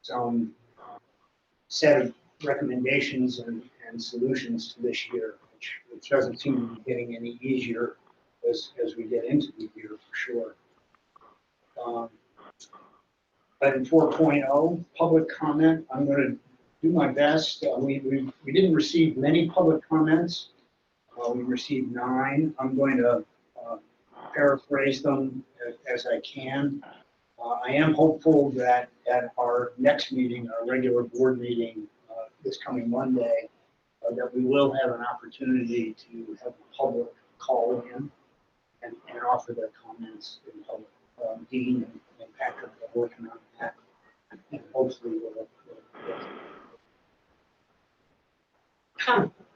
some set of recommendations and solutions to this year, which doesn't seem to be getting any easier as we get into the year for sure. Item 4.0, public comment. I'm going to do my best. We didn't receive many public comments. We received 9. I'm going to paraphrase them as I can. I am hopeful that at our next meeting, our regular board meeting this coming Monday, that we will have an opportunity to have the public call in and offer their comments in public. Dean and Patrick are working on that, and hopefully we'll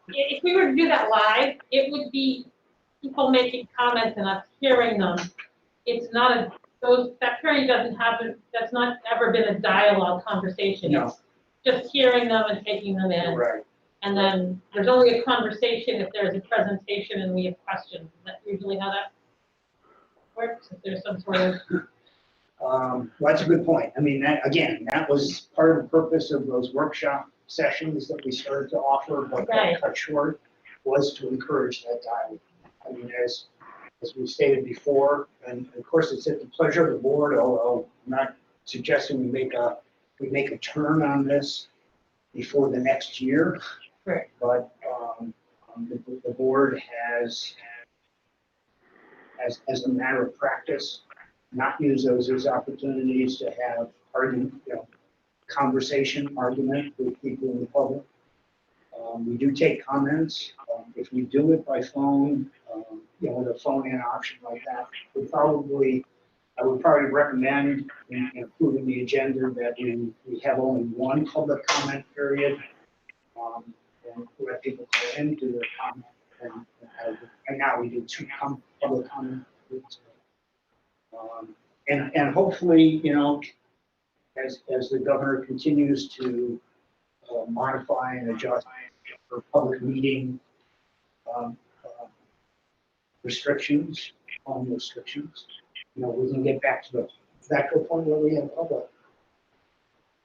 if we were to do that live, it would be people making comments and us hearing them. It's not that hearing doesn't happen, that's not ever been a dialogue conversation. No. It's just hearing them and taking them in. Right. And then there's only a conversation if there's a presentation and we have questions. Is that usually how that works? If there's some sort of... Well, that's a good point. I mean, that was part of the purpose of those workshop sessions that we started to offer, but got cut short, was to encourage that dialogue. I mean, as we stated before, and of course it's at the pleasure of the board, although I'm not suggesting we make a turn on this before the next year. Right. But the board has, as a matter of practice, not use those as opportunities to have argument, conversation, argument with people in the public. We do take comments. If we do it by phone, with a phone-in option like that, I would probably recommend, including the agenda, that we have only one public comment period, and let people go in, do their comment, and right now we do 2 public comment periods. And hopefully, as the governor continues to modify and adjust for public meeting restrictions, home restrictions, we can get back to a point where we have public.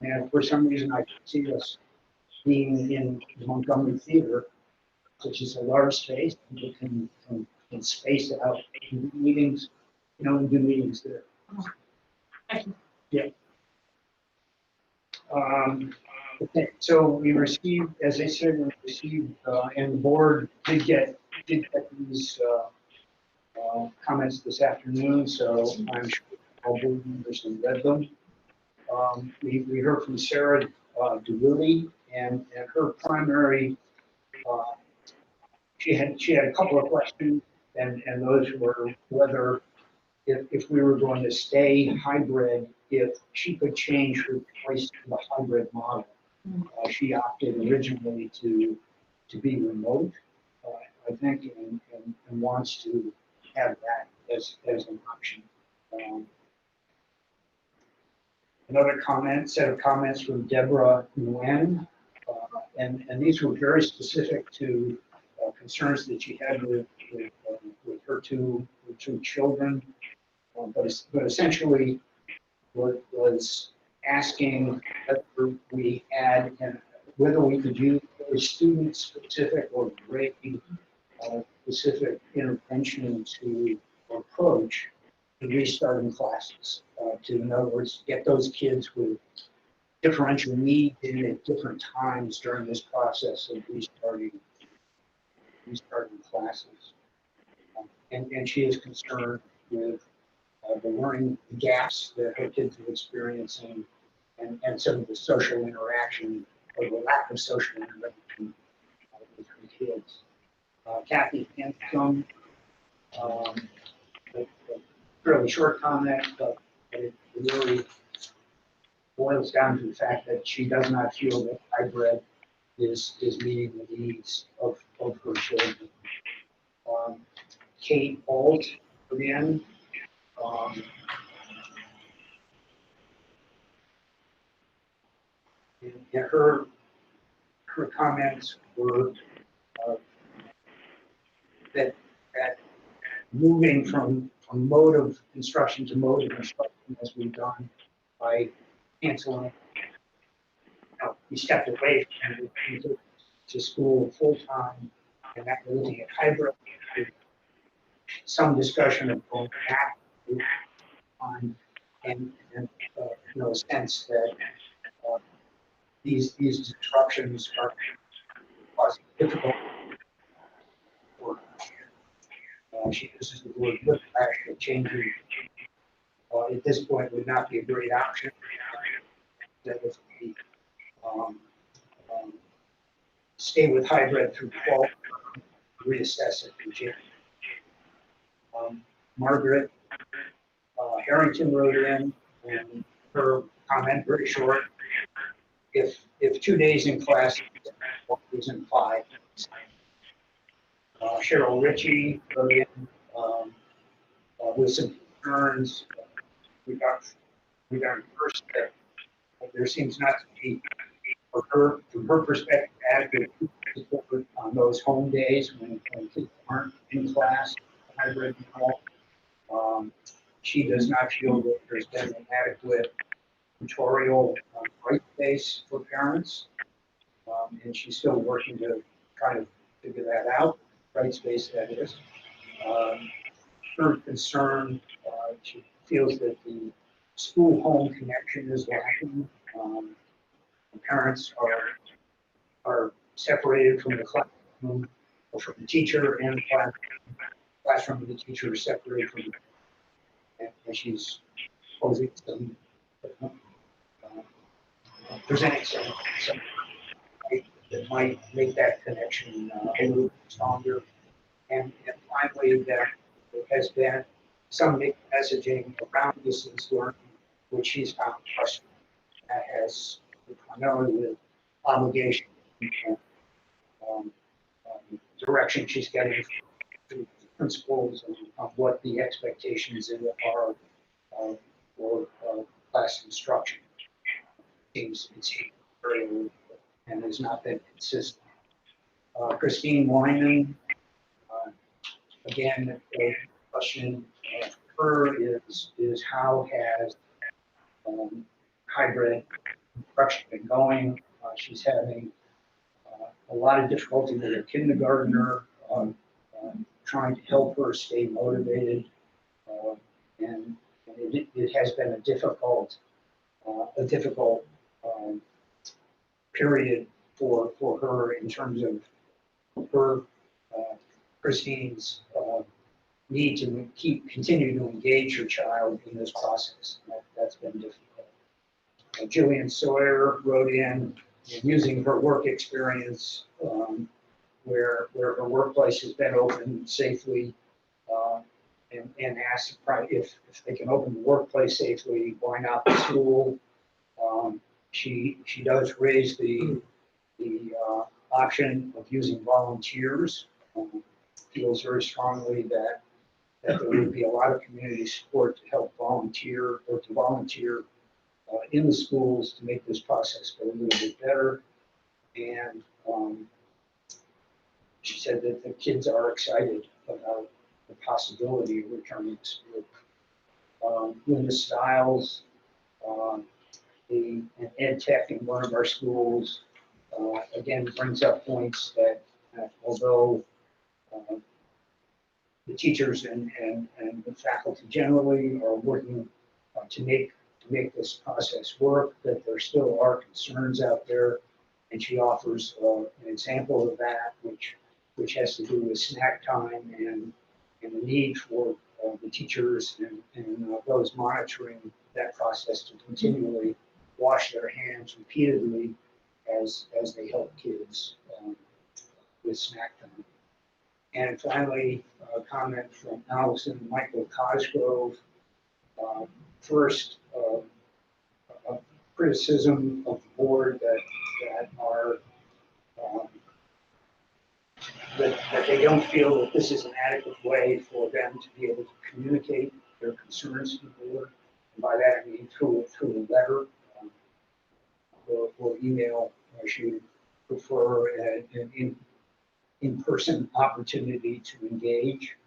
And for some reason, I can see us being in the Montgomery Theater, which is a large space, people can space it out, do meetings, and do meetings there. Yeah. Okay, so we received, as I said, and the board did get these comments this afternoon, so I'm sure all board members have read them. We heard from Sarah DeWilly, and her primary, she had a couple of questions, and those were whether if we were going to stay hybrid, if she could change her choice to the hybrid model. She opted originally to be remote, I think, and wants to have that as an option. Another set of comments from Deborah Nguyen, and these were very specific to concerns that she had with her two children, but essentially was asking whether we had, and whether we could use a student-specific or grade-specific intervention to approach the restarting classes. To, in other words, get those kids with differential needs in at different times during this process of restarting classes. And she is concerned with the learning gaps that her kids are experiencing, and some of the social interaction, or the lack of social interaction with her kids. Kathy Hanscom, a fairly short comment, but it really boils down to the fact that she does not feel that hybrid is meeting the needs of her children. Kate Alt, again, and her comments were that moving from mode of instruction to mode of instruction, as we've done by canceling we stepped away from it to school full-time, and that we're looking at hybrid. Some discussion of going back to on, and a sense that these disruptions are causing difficult work. She uses the word whiplash, that changing at this point would not be a great option. That if we stay with hybrid through fall, reassess it in January. Margaret Harrington wrote in, and her comment very short. If 2 days in class, 1 days in 5. Cheryl Ritchie wrote in with some concerns regarding first that there seems not to be, from her perspective, adequate support on those home days when kids aren't in class, hybrid and all. She does not feel that there's been an adequate tutorial right space for parents, and she's still working to try to figure that out, right space that is. Her concern, she feels that the school-home connection is lacking. The parents are separated from the classroom, or from the teacher, and the classroom of the teacher is separated from the, and she's posing some, presenting some that might make that connection a little stronger. And finally, there has been some messaging around distance learning, which she's found frustrating. That has primarily with obligation and direction she's getting from principals of what the expectations are for class instruction. It's very, and has not been consistent. Christine Wyman, again, a question for her is how has hybrid instruction been going? She's having a lot of difficulty with her kindergartner, trying to help her stay motivated, and it has been a difficult period for her in terms of her Christine's need to continue to engage her child in this process. That's been difficult. Jillian Sawyer wrote in using her work experience where her workplace has been opened safely, and asked if they can open the workplace safely, why not the school? She does raise the option of using volunteers. Feels very strongly that there would be a lot of community support to help volunteer in the schools to make this process go a little bit better. And she said that the kids are excited about the possibility of returning to school. Linda Stiles, an ed tech in one of our schools, again brings up points that although the teachers and the faculty generally are working to make this process work, that there still are concerns out there, and she offers an example of that, which has to do with snack time and the need for the teachers and those monitoring that process to continually wash their hands repeatedly as they help kids with snack time. And finally, a comment from Allison and Michael Cosgrove. First, a criticism of the board that they don't feel that this is an adequate way for them to be able to communicate their concerns to the board. And by that I mean through a letter or email. She would prefer an in-person opportunity to engage.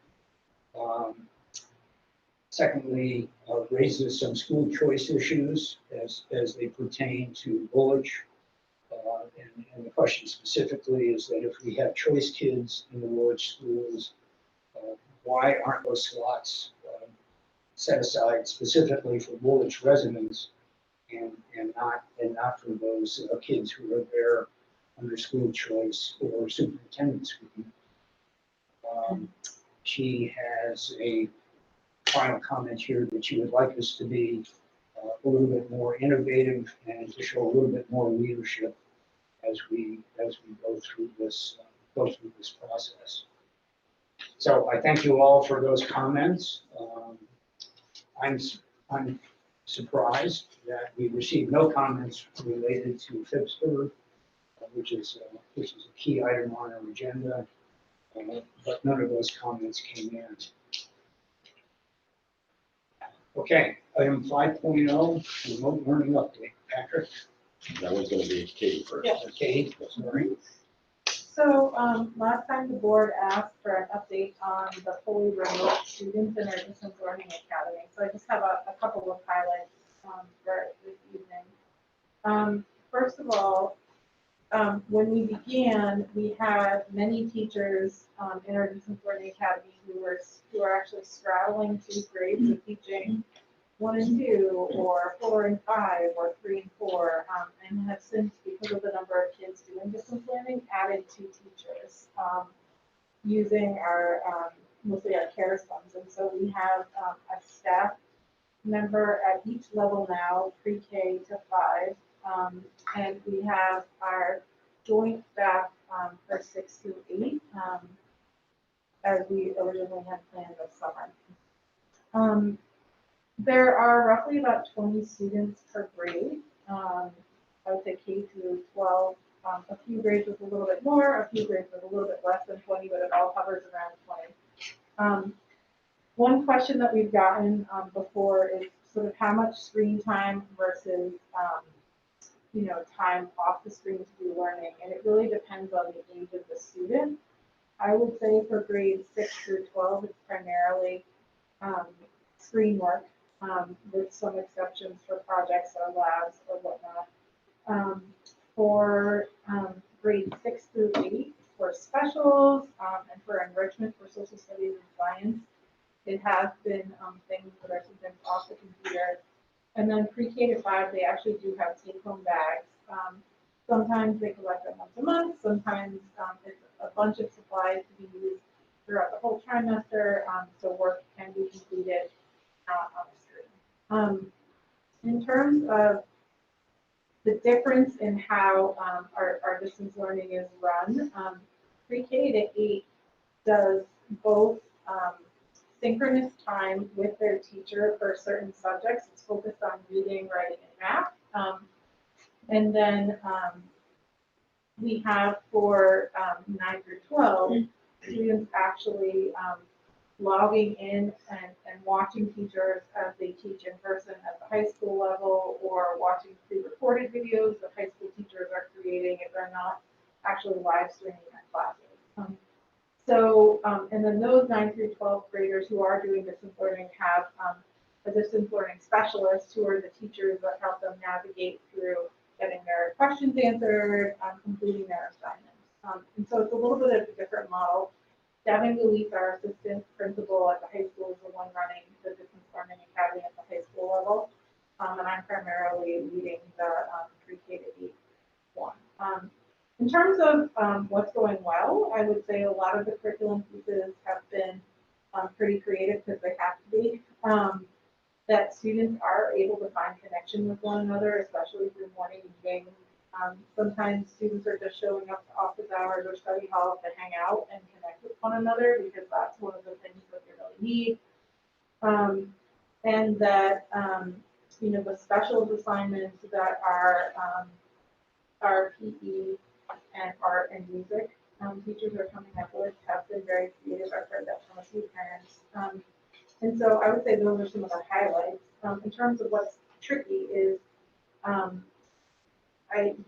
Secondly, raises some school choice issues as they pertain to Bullich, And the question specifically is that if we have choice kids in the village schools, why aren't those slots set aside specifically for village residents and not for those kids who are there under school choice or superintendent scrutiny? She has a final comment here that she would like us to be a little bit more innovative and to show a little bit more leadership as we go through this process. So I thank you all for those comments. I'm surprised that we received no comments related to Phippsburg, which is a key item on our agenda, but none of those comments came in. Okay, item 5.0, remote learning update. Patrick? That one's going to be Katie first. Yeah. Kate, sorry. So last time the board asked for an update on the fully remote students in our distance learning academy. So I just have a couple of highlights for this evening. First of all, when we began, we had many teachers in our distance learning academy who are actually straddling 2 grades of teaching 1 and 2, or 4 and 5, or 3 and 4, and have since, because of the number of kids doing distance learning, added 2 teachers using our mostly our CARES funds. And so we have a staff member at each level now, pre-K to 5, and we have our joint staff for 6 to 8, as we originally had planned this summer. There are roughly about 20 students per grade. I would say K through 12. A few grades with a little bit more, a few grades with a little bit less than 20, but it all hovers around 20. One question that we've gotten before is sort of how much screen time versus time off the screen to do learning, and it really depends on the age of the student. I would say for grades 6 through 12, it's primarily screen work, with some exceptions for projects or labs or whatnot. For grades 6 through 8, for specials and for enrichment for social studies and science, it has been things that are sometimes off the computer. And then pre-K to 5, they actually do have take-home bags. Sometimes they collect them once a month. Sometimes it's a bunch of supplies to be used throughout the whole trimester, so work can be completed on the screen. In terms of the difference in how our distance learning is run, pre-K to 8 does both synchronous time with their teacher for certain subjects. It's focused on reading, writing, and math. And then we have for 9 through 12, students actually logging in and watching teachers as they teach in person at the high school level, or watching pre-recorded videos that high school teachers are creating if they're not actually live streaming their classes. And then those 9 through 12 graders who are doing distance learning have a distance learning specialist who are the teachers that help them navigate through getting their questions answered, completing their assignments. And so it's a little bit of a different model. Devin Luis, our assistant principal at the high school, is the one running the distance learning academy at the high school level. And I'm primarily leading the pre-K to 8 one. In terms of what's going well, I would say a lot of the curriculum pieces have been pretty creative because they have to be. That students are able to find connection with one another, especially through morning meetings. Sometimes students are just showing up to office hours or study hall to hang out and connect with one another because that's one of the things that they really need. And that, the specials assignments that are PE and art and music teachers are coming up with have been very creative. I've heard that from a few parents. And so I would say those are some of the highlights. In terms of what's tricky is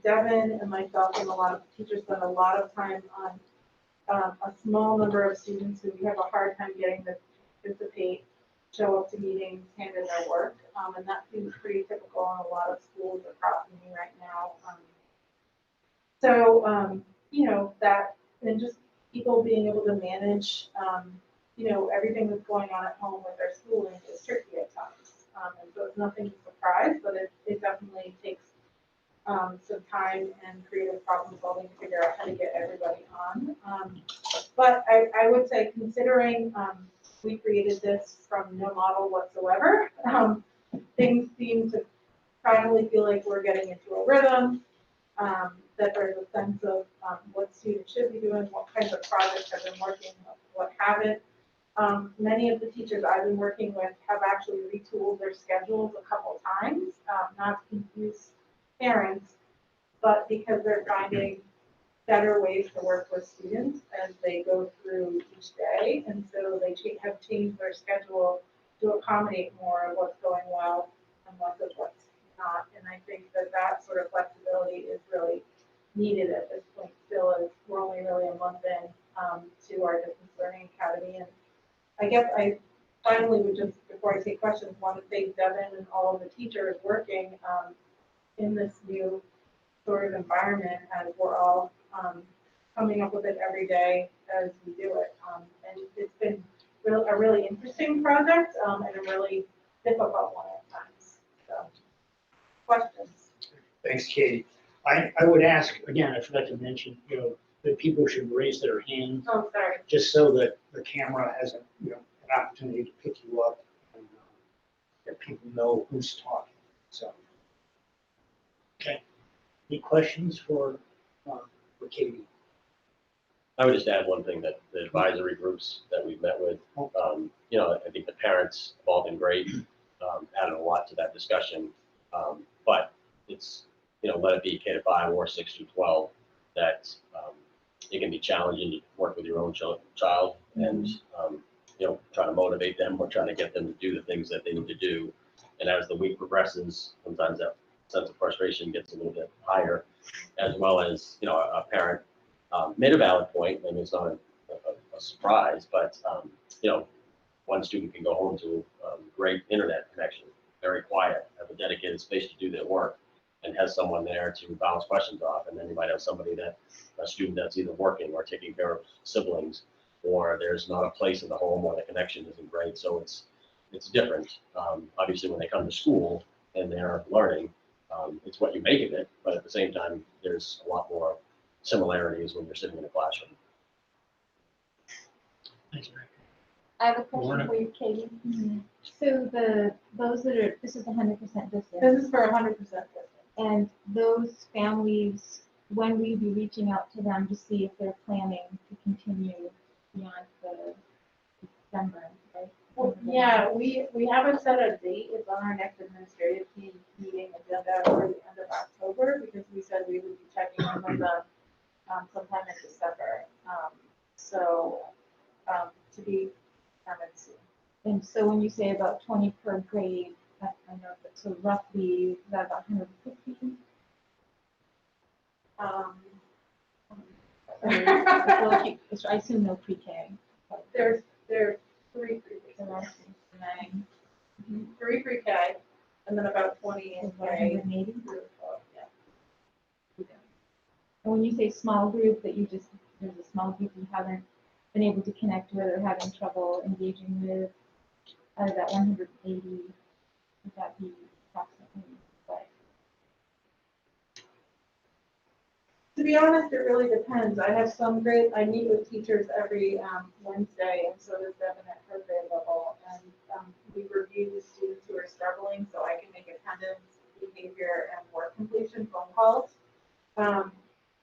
Devin and myself and a lot of teachers spend a lot of time on a small number of students who we have a hard time getting to participate, show up to meetings, hand in their work. And that seems pretty typical in a lot of schools across me right now. So, that, and just people being able to manage, everything that's going on at home with their schooling is tricky at times. And so it's nothing to surprise, but it definitely takes some time and creative problem solving to figure out how to get everybody on. But I would say, considering we created this from no model whatsoever, things seem to finally feel like we're getting into a rhythm, that there's a sense of what students should be doing, what kinds of projects have been working, what haven't. Many of the teachers I've been working with have actually retooled their schedules a couple times, not to confuse parents, but because they're finding better ways to work with students as they go through each day. And so they have changed their schedule to accommodate more of what's going well and less of what's not. And I think that sort of flexibility is really needed at this point still, as we're only really a month in to our distance learning academy. And I guess I finally would just, before I take questions, want to thank Devin and all of the teachers working in this new sort of environment, as we're all coming up with it every day as we do it. And it's been a really interesting project and a really difficult one at times. So, questions? Thanks, Katie. I would ask, again, I forgot to mention, that people should raise their hand Oh, sorry. just so that the camera has an opportunity to pick you up and that people know who's talking. So, okay. Any questions for Katie? I would just add one thing, that the advisory groups that we've met with, I think the parents have all been great, added a lot to that discussion. But it's, let it be K to 5 or 6 to 12, that it can be challenging to work with your own child and, try to motivate them or try to get them to do the things that they need to do. And as the week progresses, sometimes that sense of frustration gets a little bit higher, as well as, a parent made a valid point, and it's not a surprise, but, one student can go home to a great internet connection, very quiet, have a dedicated space to do their work, and has someone there to bounce questions off. And then you might have a student that's either working or taking care of siblings, or there's not a place in the home where the connection isn't great. So it's different. Obviously, when they come to school and they're learning, it's what you make of it, but at the same time, there's a lot more similarities when you're sitting in a classroom. Thanks, Rick. I have a question Lorna? for you, Katie. So this is 100% distance, This is for 100% distance. and those families, when will you be reaching out to them to see if they're planning to continue beyond the December, right? Well, yeah, we haven't set a date. It's on our next administrative team meeting agenda for the end of October, because we said we would be checking in with them sometime in December. To be determined soon. And so when you say about 20 per grade, I know that, so roughly, is that about 150? I assume no pre-K. There's 3 pre-K, 3 pre-K, and then about 20 in Is that K. 180? through 12, yeah. And when you say small group, there's a small group you haven't been able to connect with or having trouble engaging with, out of that 180, would that be approximately what? To be honest, it really depends. I have I meet with teachers every Wednesday, and so does Devin at her grade level. And we review the students who are struggling, so I can make attendance, behavior, and work completion phone calls.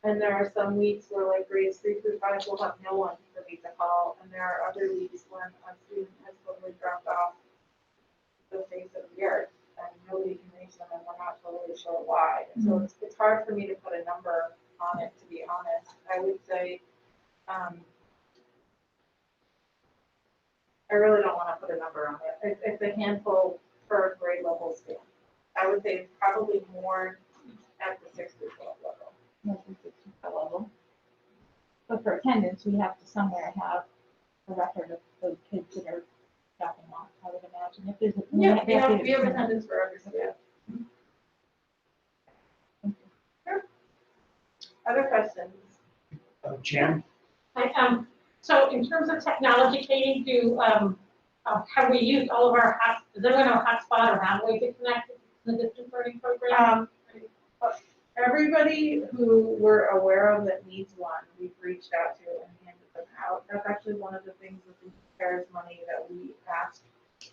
And there are some weeks where, like, grades 3 through 5 will have no one for me to call, and there are other weeks when a student has totally dropped off the face of the earth, and nobody can reach them, and we're not totally sure why. And so it's hard for me to put a number on it, to be honest. I would say, I really don't want to put a number on it. It's a handful per grade level span. I would say it's probably more at the 6 to 12 level. Level. But for attendance, we have to somewhere have a record of those kids that are dropping off, I would imagine. If there's We have attendance for every student. Sure. Other Jen? So in terms of technology, Katie, have we used all of our does everyone have a hotspot or have we get connected to the distance learning program? Everybody who we're aware of that needs one, we've reached out to and handed them out. That's actually one of the things with the CARES money that we asked to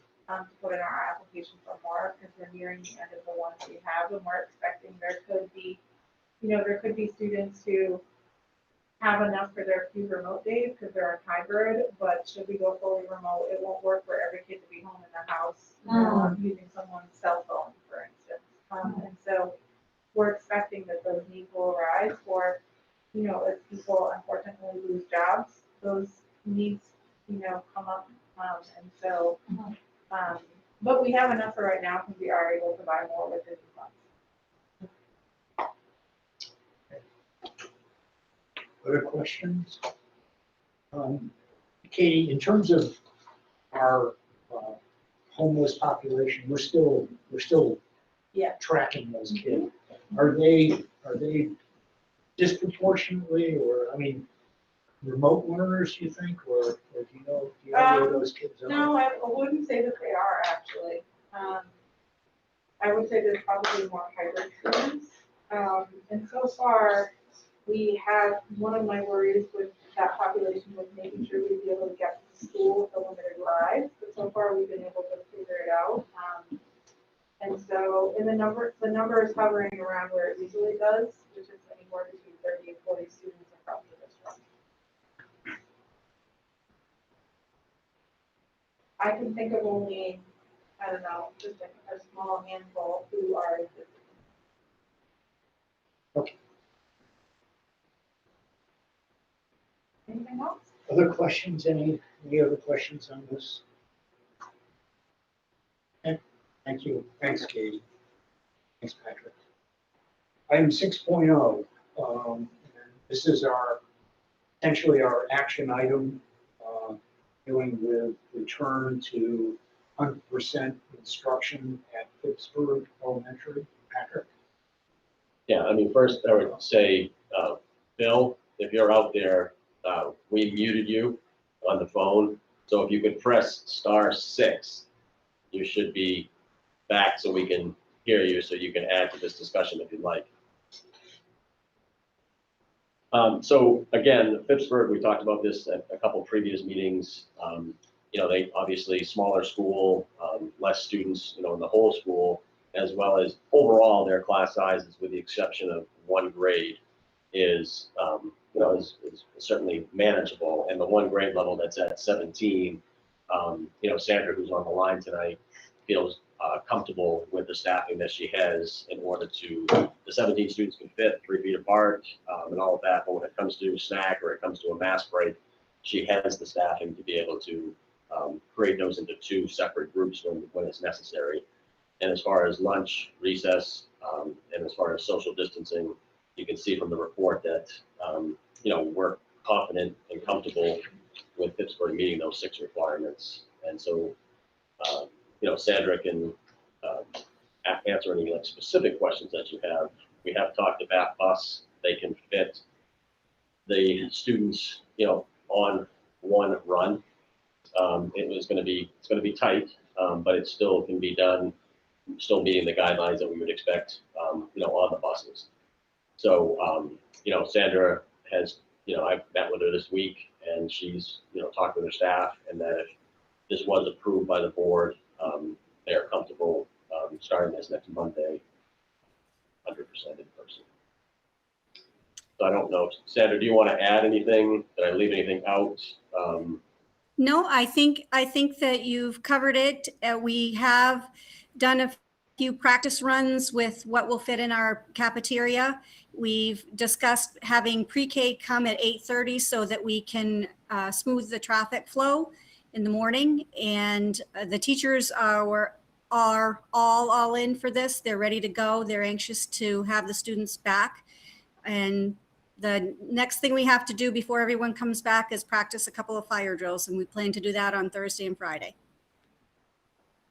put in our application for more, because we're nearing the end of the ones we have, and we're expecting there could be, there could be students who have enough for their few remote days because they're a hybrid, but should we go fully remote, it won't work for every kid to be home in their house, using someone's cell phone, for instance. And so we're expecting that those needs will arise, or, as people unfortunately lose jobs, those needs, come up. And so, but we have enough for right now because we are able to buy more within the funds. Other questions? Katie, in terms of our homeless population, we're still Yeah. tracking those kids. Are they disproportionately, or remote learners, you think, or do you know where those kids are? No, I wouldn't say that they are actually. I would say there's probably more hybrid students. And so far, we have, one of my worries with that population was making sure we'd be able to get to school with the limited rides, but so far we've been able to figure it out. And so, the number is hovering around where it usually does, which is anywhere between 30 and 40 students across the district. I can think of only, I don't know, just a small handful who are existing. Okay. Anything else? Other questions? Any other questions on this? Okay. Thank you. Thanks, Katie. Thanks, Patrick. Item 6.0. This is essentially our action item dealing with return to 100% instruction at Pittsburgh Elementary. Patrick? Yeah, first I would say, Bill, if you're out there, we muted you on the phone. So if you could press *6, you should be back so we can hear you, so you can add to this discussion if you'd like. So again, Pittsburgh, we talked about this at a couple previous meetings. They obviously smaller school, less students, in the whole school, as well as overall their class sizes, with the exception of one grade, is certainly manageable. And the one grade level that's at 17, Sandra, who's on the line tonight, feels comfortable with the staffing that she has in order to, the 17 students can fit 3 feet apart and all of that. But when it comes to snack or it comes to a mass break, she has the staffing to be able to create those into 2 separate groups when it's necessary. And as far as lunch, recess, and as far as social distancing, you can see from the report that, we're confident and comfortable with Pittsburgh meeting those 6 requirements. And so, Sandra can answer any specific questions that you have. We have talked about bus. They can fit the students, on one run. It's going to be tight, but it still can be done, still meeting the guidelines that we would expect, on the buses. So, Sandra has, I've met with her this week, and she's, talked with her staff, and that if this was approved by the board, they're comfortable starting this next Monday, 100% in person. So I don't know, Sandra, do you want to add anything? Did I leave anything out? No, I think that you've covered it. We have done a few practice runs with what will fit in our cafeteria. We've discussed having pre-K come at 8:30 so that we can smooth the traffic flow in the morning. And the teachers are all in for this. They're ready to go. They're anxious to have the students back. And the next thing we have to do before everyone comes back is practice a couple of fire drills, and we plan to do that on Thursday and Friday.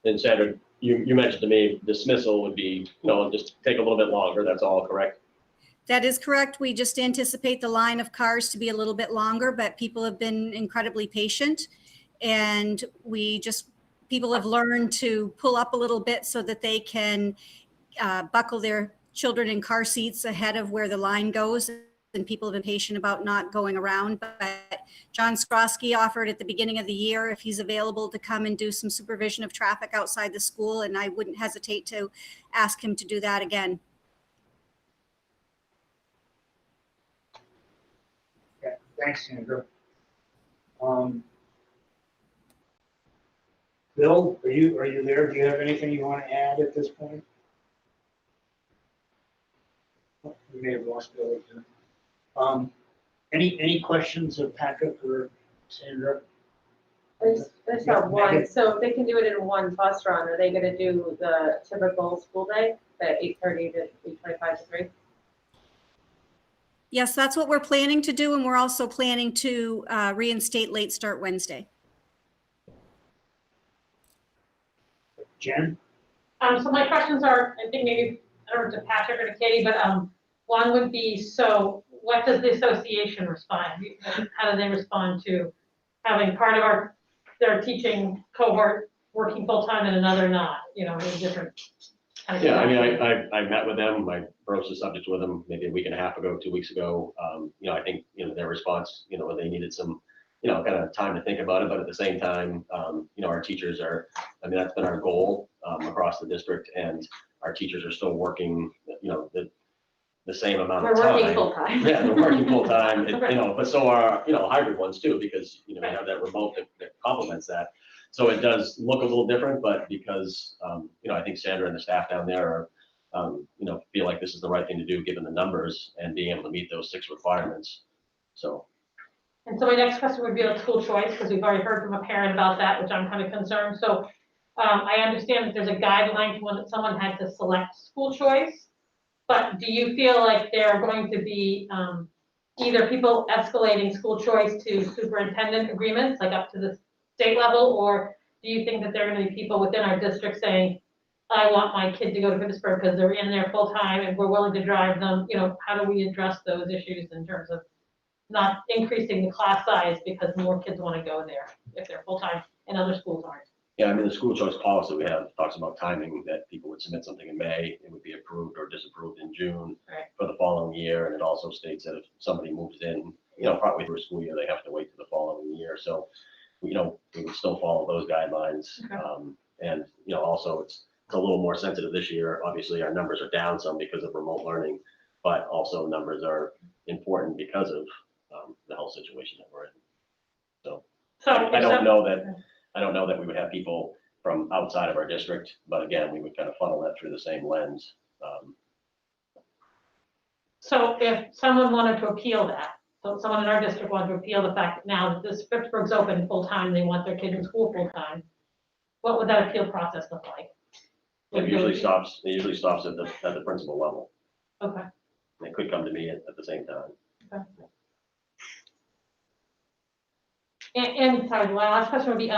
And Sandra, you mentioned to me dismissal would be, just take a little bit longer. That's all correct? That is correct. We just anticipate the line of cars to be a little bit longer, but people have been incredibly patient. And people have learned to pull up a little bit so that they can buckle their children in car seats ahead of where the line goes. And people have been patient about not going around. But John Skrosky offered at the beginning of the year if he's available to come and do some supervision of traffic outside the school, and I wouldn't hesitate to ask him to do that again. Yeah, thanks, Sandra. Bill, are you there? Do you have anything you want to add at this point? Oh, we may have lost Bill again. Any questions of Patrick or Sandra? I just have one. So if they can do it in one bus run, are they gonna do the typical school day, the 8:30 to 8:25 to 3? Yes, that's what we're planning to do, and we're also planning to reinstate late start Wednesday. Jen? So my questions are, I think maybe, I don't know, to Patrick or to Katie, but one would be, so what does the association respond? How do they respond to having part of their teaching cohort working full-time and another not, in different kind of. Yeah, I mean, I met with them, I broached the subject with them maybe a week and a half ago, 2 weeks ago. I think, their response, they needed some, kind of time to think about it, but at the same time, our teachers that's been our goal across the district, and our teachers are still working, the same amount of time. We're working full-time. Yeah, they're working full-time, Okay. but so are, hybrid ones too, because, we have that remote that complements that. So it does look a little different, but because, I think Sandra and the staff down there are, feel like this is the right thing to do, given the numbers and being able to meet those 6 requirements. So. And so my next question would be on school choice, because we've already heard from a parent about that, which I'm kind of concerned. So I understand that there's a guideline to when someone had to select school choice, but do you feel like there are going to be either people escalating school choice to superintendent agreements, like up to the state level, or do you think that there are going to be people within our district saying, I want my kid to go to Pittsburgh because they're in there full time and we're willing to drive them? How do we address those issues in terms of not increasing the class size because more kids want to go there if they're full time and other schools aren't? Yeah, I mean, the school choice policy we have talks about timing, that people would submit something in May, it would be approved or disapproved in June Right. for the following year. And it also states that if somebody moves in, partway through a school year, they have to wait to the following year. So, we would still follow those guidelines. Okay. And, also it's a little more sensitive this year. Obviously, our numbers are down some because of remote learning, but also numbers are important because of the health situation that we're in. So I don't know that we would have people from outside of our district, but again, we would kind of funnel that through the same lens. So if someone wanted to appeal that, so someone in our district wanted to appeal the fact that now that this Pittsburgh's open full-time, they want their kid in school full-time, what would that appeal process look like? It usually stops at the principal level. Okay. They could come to me at the same time. Okay. And sorry, my last question would be,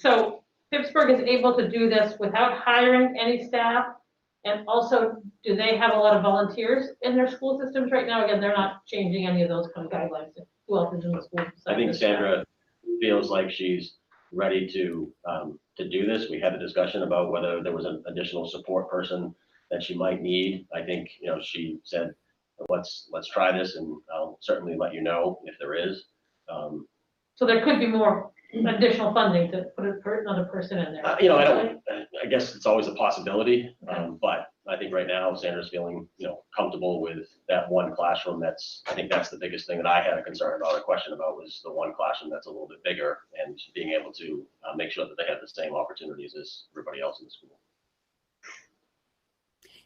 so Pittsburgh is able to do this without hiring any staff? And also, do they have a lot of volunteers in their school systems right now? Again, they're not changing any of those kind of guidelines. Who else is in the school? I think Sandra feels like she's ready to do this. We had a discussion about whether there was an additional support person that she might need. I think, she said, let's try this, and I'll certainly let you know if there is. So there could be more additional funding to put another person in there. I guess it's always a possibility, but I think right now Sandra's feeling, comfortable with that one classroom. I think that's the biggest thing that I had a concern about, a question about, was the one classroom that's a little bit bigger and being able to make sure that they have the same opportunities as everybody else in the school.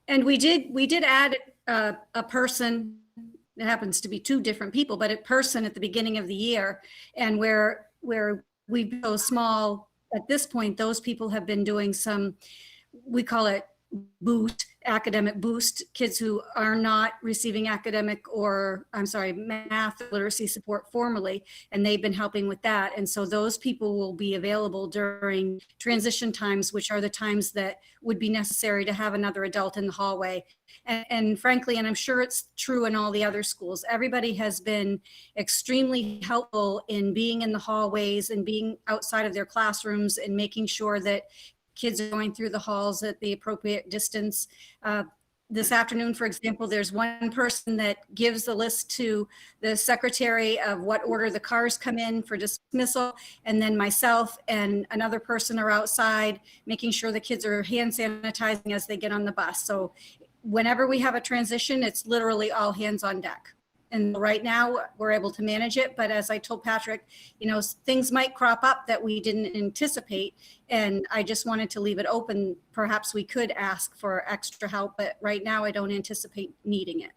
And we did add a person. It happens to be 2 different people, but a person at the beginning of the year, and where we go small at this point, those people have been doing some, we call it academic boost, kids who are not receiving math literacy support formally, and they've been helping with that. And so those people will be available during transition times, which are the times that would be necessary to have another adult in the hallway. And frankly, and I'm sure it's true in all the other schools, everybody has been extremely helpful in being in the hallways and being outside of their classrooms and making sure that kids are going through the halls at the appropriate distance. This afternoon, for example, there's one person that gives the list to the secretary of what order the cars come in for dismissal, and then myself and another person are outside making sure the kids are hand sanitizing as they get on the bus. So whenever we have a transition, it's literally all hands on deck. And right now we're able to manage it. But as I told Patrick, things might crop up that we didn't anticipate. And I just wanted to leave it open. Perhaps we could ask for extra help, but right now I don't anticipate needing it.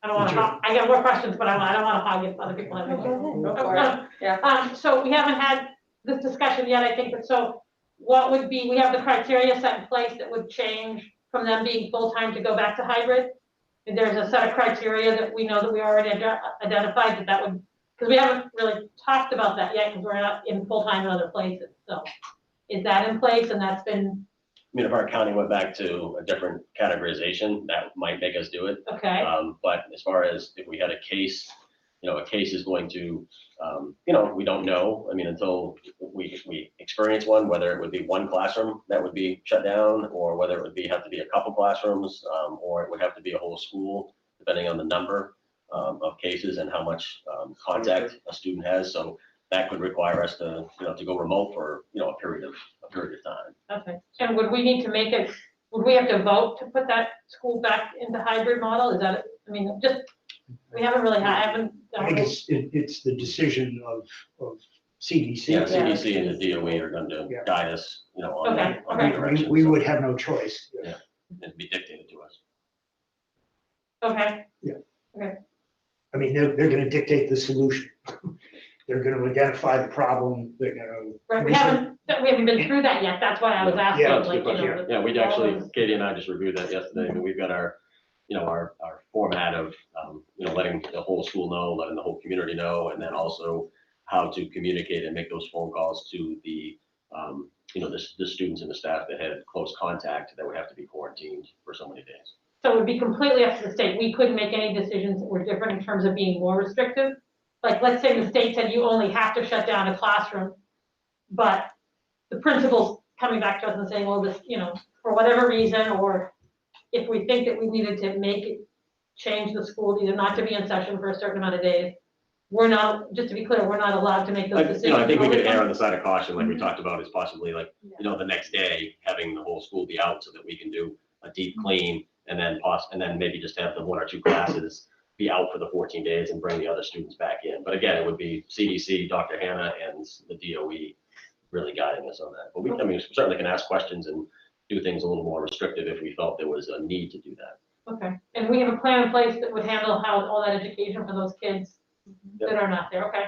I don't want to, I got more questions, but I don't want to hog it. Other people have. Go for it. Yeah. So we haven't had this discussion yet, I think, but so what would be, we have the criteria set in place that would change from them being full-time to go back to hybrid? And there's a set of criteria that we know that we already identified that would, because we haven't really talked about that yet because we're not in full-time in other places. So is that in place? And that's been, I mean, if our accounting went back to a different categorization, that might make us do it. okay. But as far as if we had a case, a case is going to, we don't know. I mean, until we experience one, whether it would be one classroom that would be shut down, or whether it would have to be a couple classrooms, or it would have to be a whole school, depending on the number of cases and how much contact a student has. So that could require us to, to go remote for, a period of time. Okay. And would we need to make it, would we have to vote to put that school back into hybrid model? Is that, I mean, just, we haven't really, haven't. I think it's the decision of CDC. Yeah, CDC and the DOE are going to guide us, on Okay, on okay. the direction. We so would have no choice. Yeah. It'd be dictated to us. Okay. I mean, they're going to dictate the solution. They're going to identify the problem. They're going to. Right, we haven't been through that yet. That's why I was asking. Yeah, That's a good question. Yeah, we all actually, those- Katie and I just reviewed that yesterday, but we've got our format of, letting the whole school know, letting the whole community know, and then also how to communicate and make those phone calls to the, the students and the staff that had close contact that would have to be quarantined for so many days. So it would be completely up to the state. We couldn't make any decisions that were different in terms of being more restrictive. Like, let's say the state said you only have to shut down a classroom, but the principal's coming back to us and saying, well, this, for whatever reason, or if we think that we needed to make it change the school, either not to be in session for a certain amount of days, we're not, just to be clear, we're not allowed to make those decisions. I think we could err on the side of caution, like we talked about, is possibly like, the next day, having the whole school be out so that we can do a deep clean, and then maybe just have the 1 or 2 classes be out for the 14 days and bring the other students back in. But again, it would be CDC, Dr. Hannah, and the DOE really guiding us on that. But we certainly can ask questions and do things a little more restrictive if we felt there was a need to do that. Okay, and we have a plan in place that would handle all that education for those kids Yep. that are not there, okay?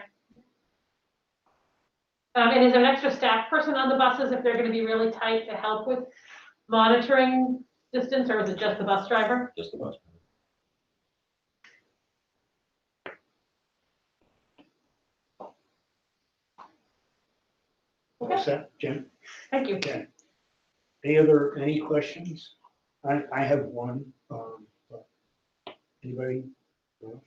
And is there an extra staff person on the buses if they're gonna be really tight to help with monitoring distance, or is it just the bus driver? Just the bus. What's that, Jim? Thank you. Okay. Any questions? I have one. Anybody? No?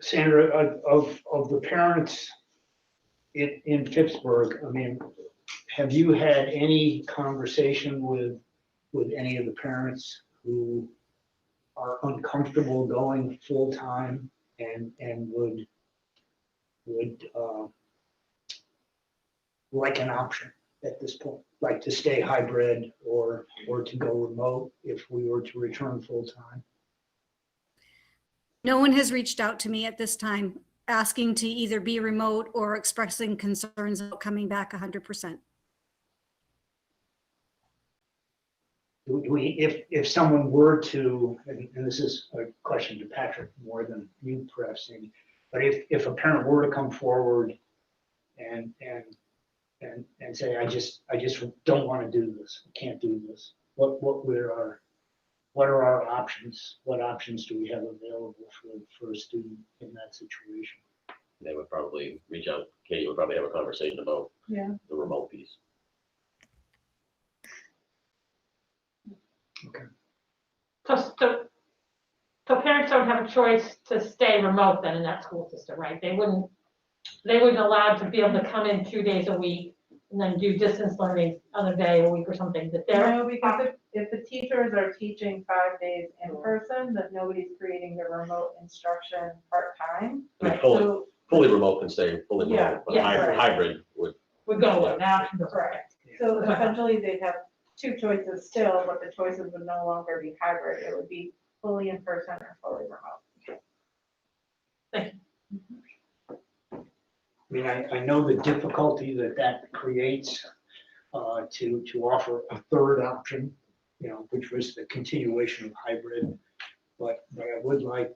Sandra, of the parents in Pittsburgh, I mean, have you had any conversation with any of the parents who are uncomfortable going full-time and would like an option at this point, like to stay hybrid or to go remote if we were to return full-time? No one has reached out to me at this time asking to either be remote or expressing concerns about coming back 100%. If someone were to, and this is a question to Patrick more than you perhaps, Amy, but if a parent were to come forward and and say, I just don't want to do this, can't do this. What are our options? What options do we have available for a student in that situation? They would probably reach out, Katie would probably have a conversation about Yeah. the remote piece. So parents don't have a choice to stay remote then in that school system, right? They wouldn't allow to be able to come in 2 days a week and then do distance learning other day a week or something, that they're. No, because if the teachers are teaching 5 days in person, then nobody's creating the remote instruction part-time. I mean, Right, fully remote can stay fully Yeah, remote, but yeah, hybrid, right. hybrid would, Would go away, now, correct. So essentially, they'd have 2 choices still, but the choices would no longer be hybrid. It would be fully in person or fully remote. I mean, I know the difficulty that creates to offer a third option, which was the continuation of hybrid. But I would like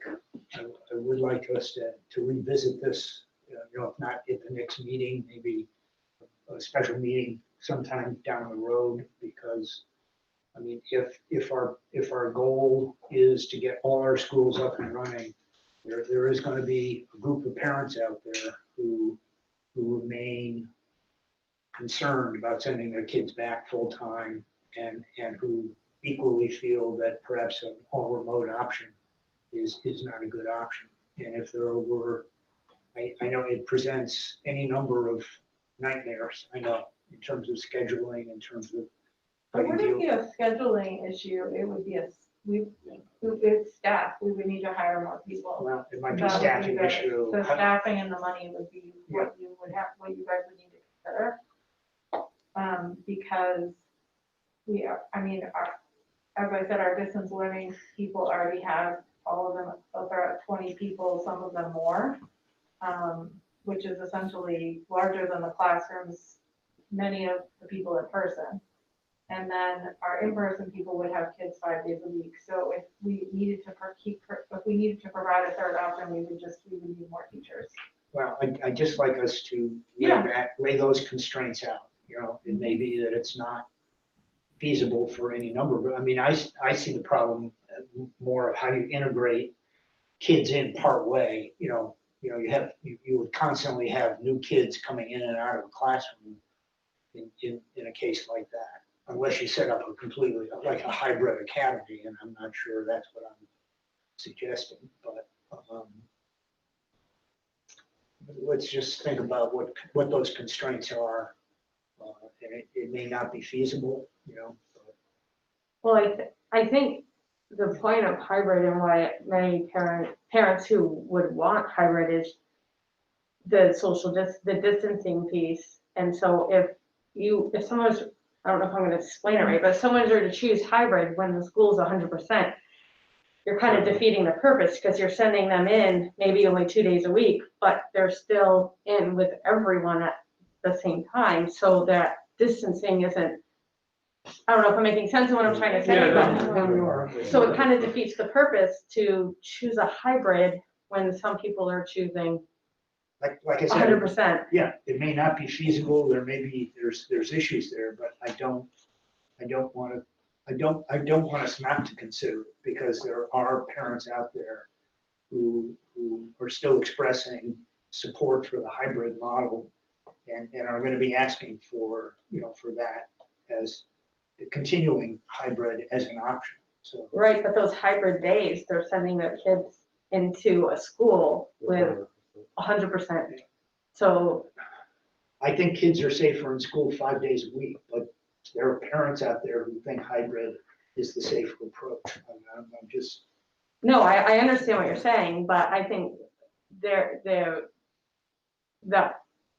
us to revisit this, if not at the next meeting, maybe a special meeting sometime down the road, because I mean, if our goal is to get all our schools up and running, there is going to be a group of parents out there who remain concerned about sending their kids back full time, and who equally feel that perhaps an all remote option is not a good option. And if there were, I know it presents any number of nightmares, I know, in terms of scheduling, in terms of how It you wouldn't deal. be a scheduling issue. It would be it's staff. We would need to hire more people. Well, it might be That would staffing the- issue. The staffing and the money would be what you guys would need to consider. Because as I said, our distance learning people already have, all of them, over 20 people, some of them more, which is essentially larger than the classrooms, many of the people in person. And then our in-person people would have kids 5 days a week. So if we needed to provide a third option, we would need more teachers. Well, I just like us to lay those constraints out. It may be that it's not feasible for any number, but I mean, I see the problem more of how you integrate kids in part way. You would constantly have new kids coming in and out of the classroom in a case like that, unless you set up a completely, like a hybrid academy, and I'm not sure that's what I'm suggesting, but let's just think about what those constraints are. And it may not be feasible, but Well, I think the point of hybrid and why many parents who would want hybrid is the the distancing piece. And so if someone's, I don't know if I'm gonna explain it right, but if someone's were to choose hybrid when the school's 100%, you're kind of defeating the purpose, because you're sending them in maybe only 2 days a week, but they're still in with everyone at the same time, so that distancing isn't, I don't know if I'm making sense of what I'm trying to say, but so it kind of defeats the purpose to choose a hybrid when some people are choosing like I said, 100%. yeah, it may not be feasible. There's issues there, but I don't want us not to consider it, because there are parents out there who are still expressing support for the hybrid model, and are going to be asking for that as the continuing hybrid as an option. So Right, but those hybrid days, they're sending their kids into a school with 100%. So I think kids are safer in school 5 days a week, but there are parents out there who think hybrid is the safer approach. I'm just. no, I understand what you're saying, but I think the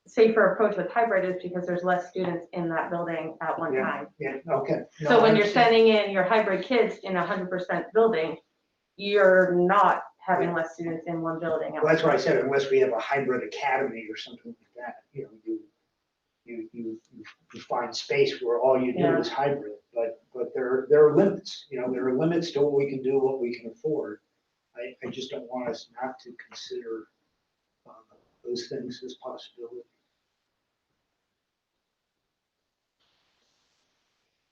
safer approach with hybrid is because there's less students in that building at one time. Yeah, okay. No, So I when you're understand. sending in your hybrid kids in 100% building, you're not having less students in one building. Well, that's why I said, unless we have a hybrid academy or something like that, you find space where all you do is hybrid, but there are limits, there are limits to what we can do, what we can afford. I just don't want us not to consider those things as possibilities.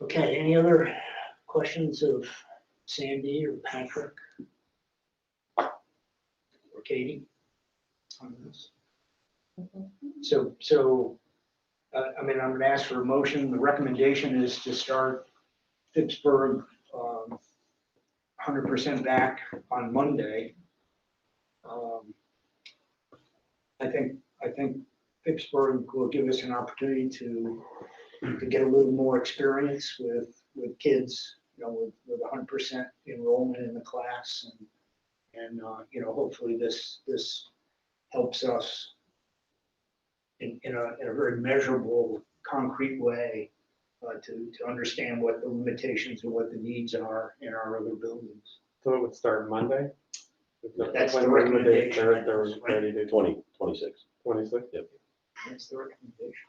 Okay, any other questions of Sandy or Patrick? Or Katie on this? So, I mean, I'm gonna ask for a motion. The recommendation is to start Pittsburgh, 100% back on Monday. I think Pittsburgh will give us an opportunity to get a little more experience with kids, you know, with 100% enrollment in the class, and you know, hopefully this helps us in a very measurable, concrete way to understand what the limitations and what the needs are in our other buildings. So it would start Monday? That's the When the date recommendation. they're ready to 26. 26? Yep. That's the recommendation.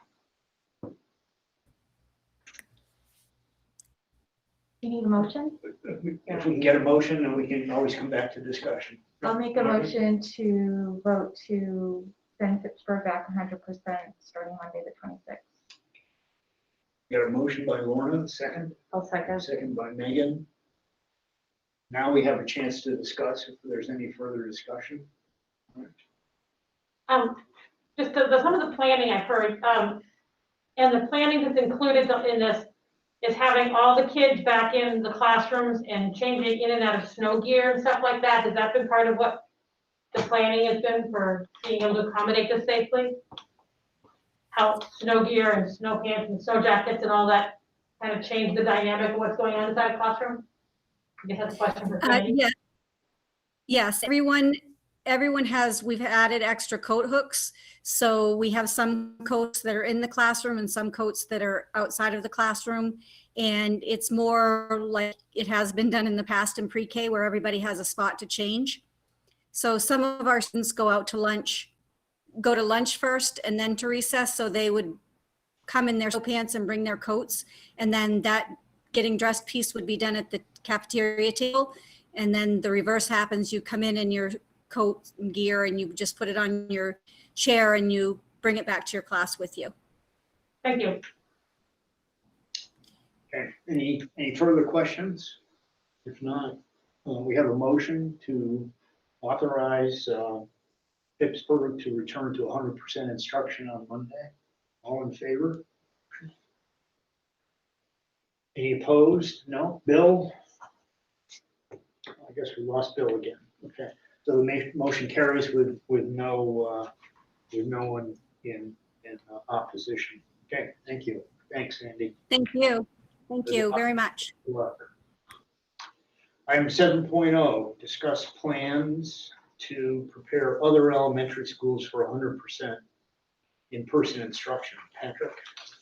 You need a motion? If we can get a motion, then we can always come back to discussion. I'll make a motion to vote to send Pittsburgh back 100% starting Monday the 26th. Got a motion by Lorna, second. I'll second. Second by Megan. Now we have a chance to discuss if there's any further discussion. Just some of the planning I've heard, and the planning that's included in this is having all the kids back in the classrooms and changing in and out of snow gear and stuff like that. Has that been part of what the planning has been for being able to accommodate this safely? How snow gear and snow pants and snow jackets and all that kind of change the dynamic of what's going on inside a classroom? I guess that's a question for Sandy. Yeah. Yes, everyone has, we've added extra coat hooks. So we have some coats that are in the classroom and some coats that are outside of the classroom. And it's more like it has been done in the past in pre-K where everybody has a spot to change. So some of our students go out to lunch, go to lunch first and then to recess. So they would come in their pants and bring their coats. And then that getting dressed piece would be done at the cafeteria table. And then the reverse happens. You come in your coat and gear and you just put it on your chair and you bring it back to your class with you. Thank you. Okay, any further questions? If not, we have a motion to authorize Pittsburgh to return to 100% instruction on Monday. All in favor? Any opposed? No? Bill? I guess we lost Bill again. Okay, so the motion carries with no one in opposition. Okay, thank you. Thanks, Andy. Thank you. Thank you very much. Good luck. Item 7.0, discuss plans to prepare other elementary schools for 100% in-person instruction. Patrick?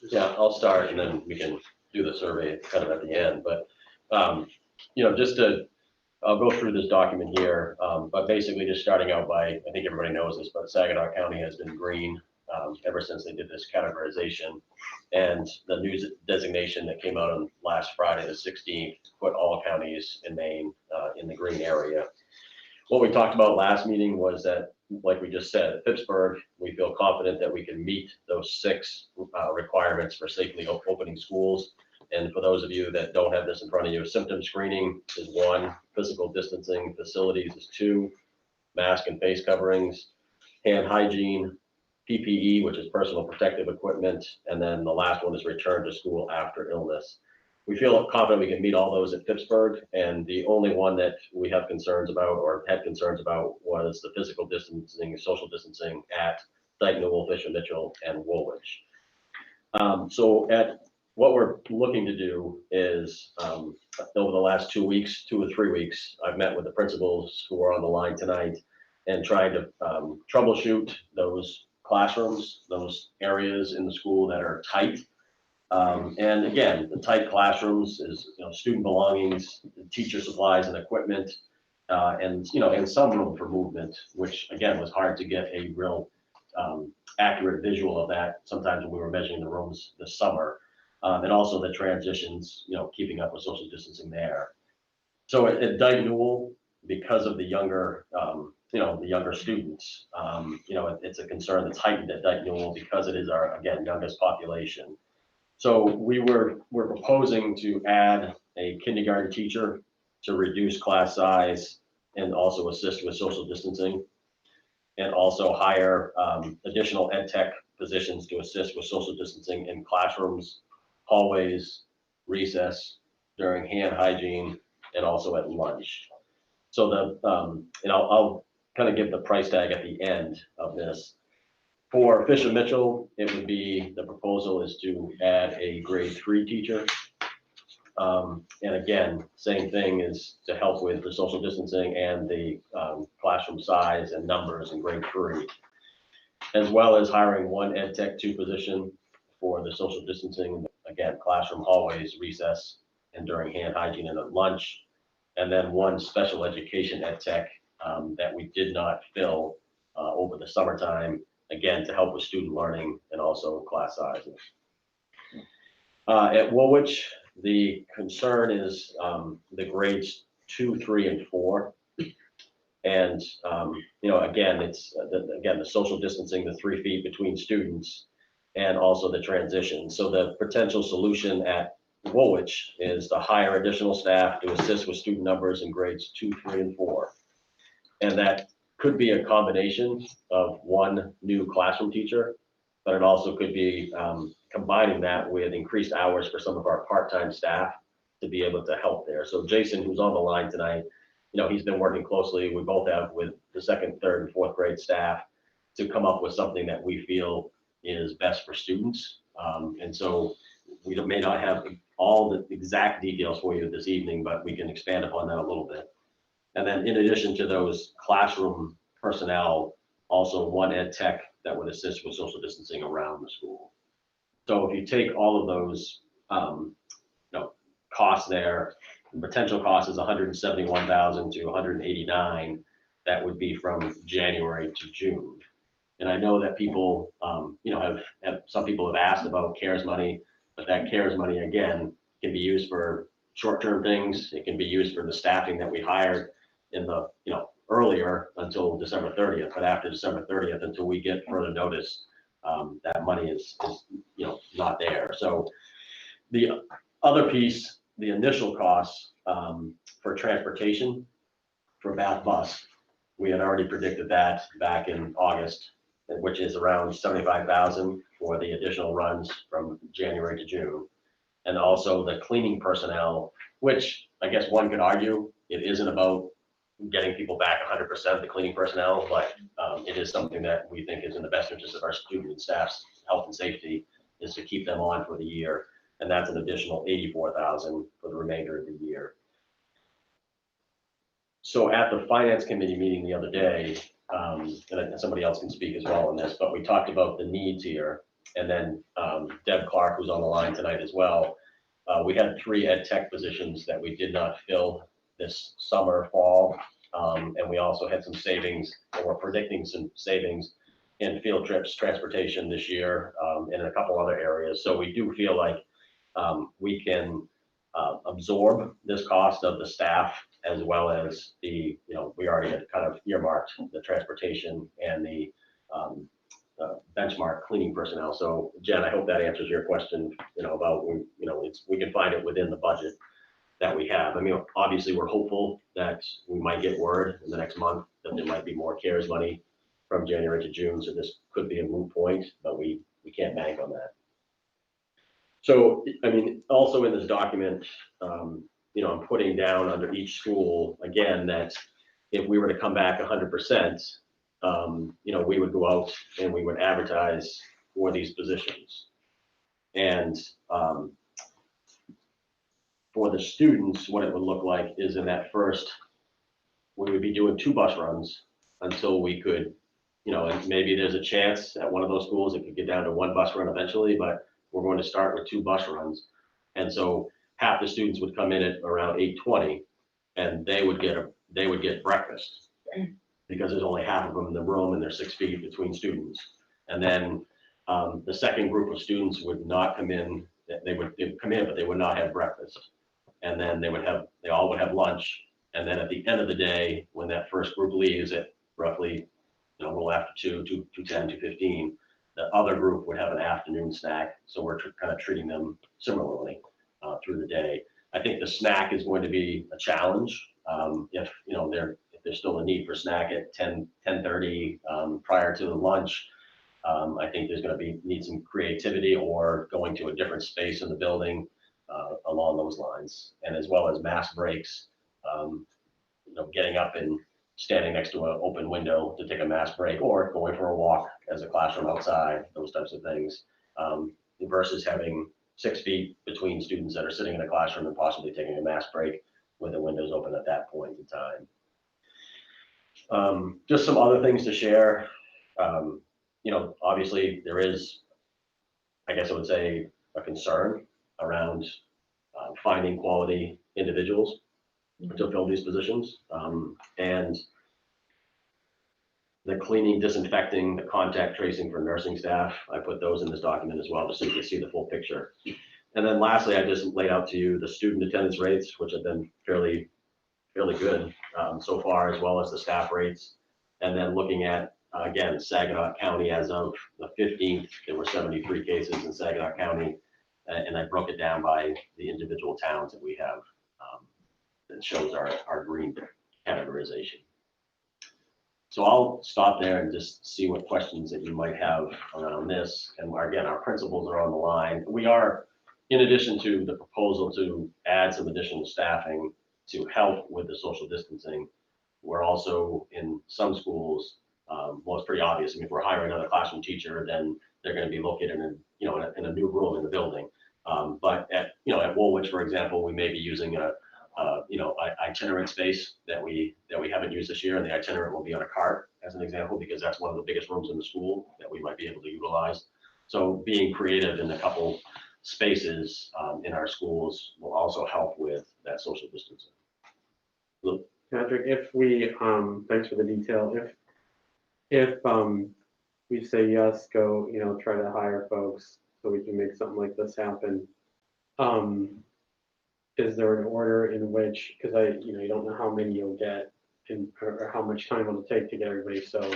Yeah, I'll start and then we can do the survey kind of at the end, but, you know, I'll go through this document here, but basically just starting out by, I think everybody knows this, but Saginaw County has been green ever since they did this categorization. And the new designation that came out on last Friday, the 16th, put all counties in Maine in the green area. What we talked about last meeting was that, like we just said, at Pittsburgh, we feel confident that we can meet those 6 requirements for safely opening schools. And for those of you that don't have this in front of you, symptom screening is 1, physical distancing facilities is 2, mask and face coverings, hand hygiene, PPE, which is personal protective equipment, and then the last one is return to school after illness. We feel confident we can meet all those at Pittsburgh, and the only one that we have concerns about or had concerns about was the physical distancing, social distancing at Dyke, Newell, Fisher, Mitchell, and Woolwich. So what we're looking to do is, over the last 2 weeks, 2 or 3 weeks, I've met with the principals who are on the line tonight and tried to troubleshoot those classrooms, those areas in the school that are tight. And again, the tight classrooms is, you know, student belongings, teacher supplies and equipment, and, you know, and some room for movement, which again was hard to get a real accurate visual of that sometimes when we were measuring the rooms this summer. And also the transitions, you know, keeping up with social distancing there. So at Dyke Newell, because of the younger, you know, the younger students, you know, it's a concern that's heightened at Dyke Newell because it is our, again, youngest population. So we're proposing to add a kindergarten teacher to reduce class size and also assist with social distancing. And also hire additional ed tech positions to assist with social distancing in classrooms, hallways, recess, during hand hygiene, and also at lunch. So and I'll kind of give the price tag at the end of this. For Fisher Mitchell, it would be, the proposal is to add a grade 3 teacher. And again, same thing is to help with the social distancing and the classroom size and numbers in grade 3, as well as hiring one ed tech 2 position for the social distancing, again, classroom, hallways, recess, and during hand hygiene and at lunch. And then one special education ed tech that we did not fill over the summertime, again, to help with student learning and also class sizes. At Woolwich, the concern is the grades 2, 3, and 4. And, again, it's, the social distancing, the 3 feet between students, and also the transition. So the potential solution at Woolwich is to hire additional staff to assist with student numbers in grades 2, 3, and 4. And that could be a combination of one new classroom teacher, but it also could be combining that with increased hours for some of our part-time staff to be able to help there. So Jason, who's on the line tonight, he's been working closely, we both have, with the 2nd, 3rd, and 4th grade staff to come up with something that we feel is best for students. And so we may not have all the exact details for you this evening, but we can expand upon that a little bit. And then in addition to those classroom personnel, also one ed tech that would assist with social distancing around the school. So if you take all of those costs there, the potential cost is $171,000 to $189,000. That would be from January to June. And I know that people, have some people have asked about CARES money, but that CARES money, again, can be used for short-term things. It can be used for the staffing that we hired in the, earlier until December 30th, but after December 30th, until we get further notice, that money is not there. So the other piece, the initial costs for transportation for Bath Bus, we had already predicted that back in August, which is around $75,000 for the additional runs from January to June. And also the cleaning personnel, which I guess one could argue it isn't about getting people back 100%, the cleaning personnel, but it is something that we think is in the best interest of our student and staff's health and safety, is to keep them on for the year. And that's an additional $84,000 for the remainder of the year. So at the finance committee meeting the other day, and somebody else can speak as well on this, but we talked about the needs here. And then Deb Clark, who's on the line tonight as well, we had 3 ed tech positions that we did not fill this summer, fall. And we also had some savings, and we're predicting some savings in field trips, transportation this year, and in a couple other areas. So we do feel like we can absorb this cost of the staff, as well as the, we already had kind of earmarked the transportation and the benchmark cleaning personnel. So Jen, I hope that answers your question, about, we can find it within the budget that we have. I mean, obviously we're hopeful that we might get word in the next month that there might be more CARES money from January to June. So this could be a moot point, but we can't bank on that. So, I mean, also in this document, I'm putting down under each school, again, that if we were to come back 100%, we would go out and we would advertise for these positions. And for the students, what it would look like is in that first, we would be doing 2 bus runs until we could, and maybe there's a chance at one of those schools it could get down to 1 bus run eventually, but we're going to start with 2 bus runs. And so half the students would come in at around 8:20 and they would get breakfast because there's only half of them in the room and there's 6 feet between students. And then the second group of students would not come in. They'd come in, but they would not have breakfast. And then they all would have lunch. And then at the end of the day, when that first group leaves at roughly, a little after 2:10, 2:15, The other group would have an afternoon snack, so we're kind of treating them similarly through the day. I think the snack is going to be a challenge. If there's still a need for snack at 10:30 prior to the lunch, I think there's going to need some creativity or going to a different space in the building along those lines, and as well as mass breaks. Getting up and standing next to an open window to take a mass break, or going for a walk as a classroom outside, those types of things, versus having 6 feet between students that are sitting in a classroom and possibly taking a mass break with the windows open at that point in time. Just some other things to share. Obviously there is, I guess I would say, a concern around finding quality individuals to fill these positions, and the cleaning, disinfecting, the contact tracing for nursing staff. I put those in this document as well, just so you can see the full picture. And then lastly, I just laid out to you the student attendance rates, which have been fairly good so far, as well as the staff rates. And then looking at, again, Saginaw County as of the 15th, there were 73 cases in Saginaw County, and I broke it down by the individual towns that we have. That shows our green categorization. So I'll stop there and just see what questions that you might have around this. And again, our principals are on the line. We are, in addition to the proposal to add some additional staffing to help with the social distancing, we're also in some schools, well, it's pretty obvious. I mean, if we're hiring another classroom teacher, then they're going to be located in a new room in the building. But at Woolwich, for example, we may be using a itinerant space that we haven't used this year, and the itinerant will be on a cart, as an example, because that's one of the biggest rooms in the school that we might be able to utilize. So being creative in a couple spaces in our schools will also help with that social distancing. Luke? Patrick, if we, thanks for the detail. If we say yes, go, try to hire folks so we can make something like this happen. Is there an order in which, because you don't know how many you'll get or how much time it'll take to get everybody. So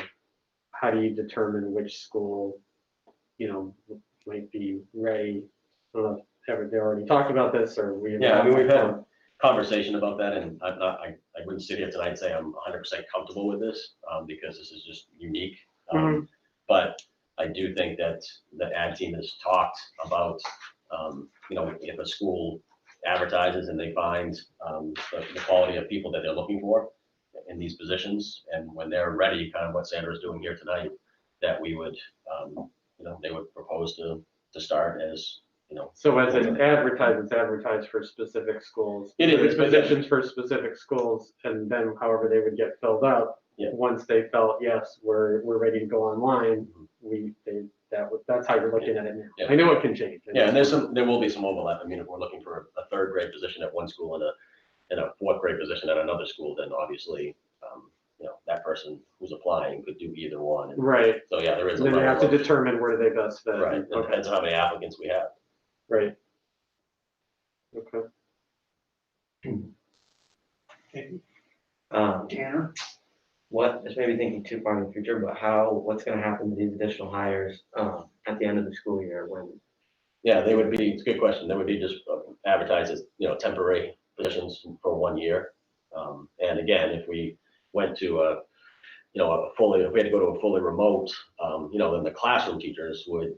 how do you determine which school, might be ready? I don't know if they already talked about this or we've had conversation about that, and I wouldn't sit here tonight and say I'm 100% comfortable with this because this is just unique. But I do think that the ad team has talked about, if a school advertises and they find the quality of people that they're looking for in these positions, and when they're ready, kind of what Sandra is doing here tonight, that we would, they would propose to start as, So as it's advertised for specific schools. It is, It's positions for specific schools, and then however they would get filled up. Yeah. Once they felt, yes, we're ready to go online, that's how you're looking at it now. Yeah. I know it can change. Yeah, and there will be some overlap. I mean, if we're looking for a third grade position at one school and a fourth grade position at another school, then obviously, that person who's applying could do either one. Right. So yeah, there is a Then you have to level of, determine where they best fit. right, it depends on how many applicants we have. Right. Okay. Tanner? This may be thinking too far in the future, but what's gonna happen to these additional hires, at the end of the school year when? Yeah, they would be, it's a good question. They would be just advertised as, temporary positions for 1 year. And again, if we went to if we had to go to a fully remote, then the classroom teachers would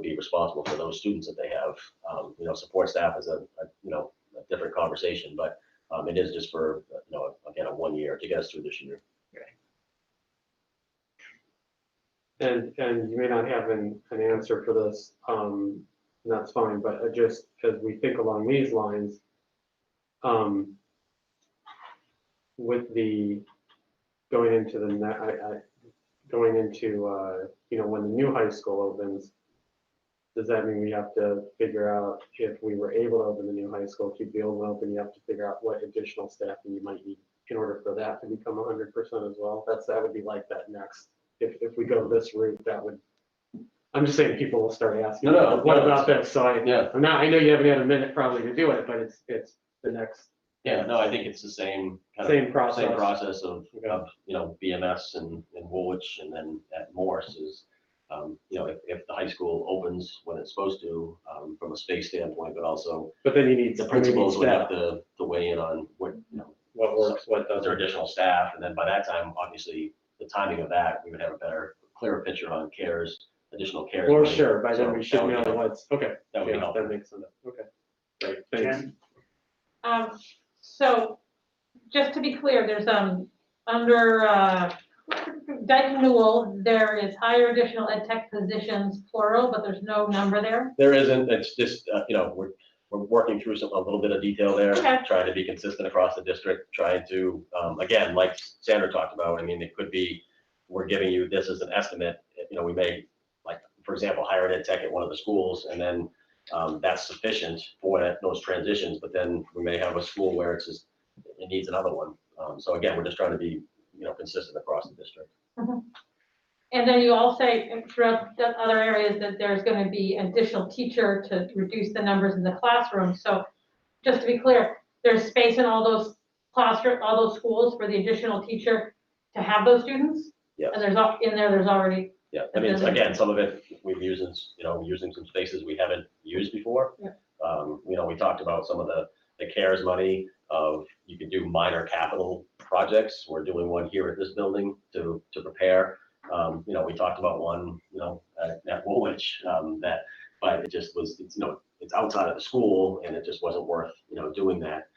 be responsible for those students that they have. Support staff is a different conversation, but it is just for, again, a 1 year to get us through this year. And you may not have an answer for this, and that's fine, but just as we think along these lines, with the going into when the new high school opens, does that mean we have to figure out if we were able to open the new high school, keep the old one open, you have to figure out what additional staffing you might need in order for that to become 100% as well? That would be like that next. If we go this route, I'm just saying people will start asking, what about this? So I know you haven't had a minute probably to do it, but it's the next. Yeah, no, I think it's the same process of BMS and Woolwich, and then at Morse is you know, if the high school opens when it's supposed to, from a space standpoint, but also But then you need the principals would have staff. to weigh in on what, you know, What works, what their doesn't. additional staff, and then by that time, obviously, the timing of that, we would have a better, clearer picture on cares, additional cares. For money. sure, by then So we that should would be know helpful. what's, okay, That would be yeah, helpful. that makes sense, okay. Great, thanks. Jen? So, just to be clear, there's, under, Dyton Newell, there is higher additional ed tech positions plural, but there's no number there. There isn't, it's just, you know, we're working through a little bit of detail there, Okay. trying to be consistent across the district, trying to, again, like Sandra talked about, I mean, it could be, we're giving you this as an estimate, you know, we may, like, for example, hire an ed tech at one of the schools, and then that's sufficient for those transitions, but then we may have a school where it's just, it needs another one. So again, we're just trying to be, you know, consistent across the district. And then you all say throughout the other areas that there's going to be additional teacher to reduce the numbers in the classroom. So just to be clear, there's space in all those classroom, all those schools for the additional teacher to have those students? Yeah. And there's, in there, there's already. Yeah, I mean, again, some of it we've used, you know, using some spaces we haven't used before. Yeah. You know, we talked about some of the CARES money of, you can do minor capital projects. We're doing one here at this building to prepare. You know, we talked about one, you know, at Woolwich, but it just was, it's, you know, it's outside of the school and it just wasn't worth, you know, doing that.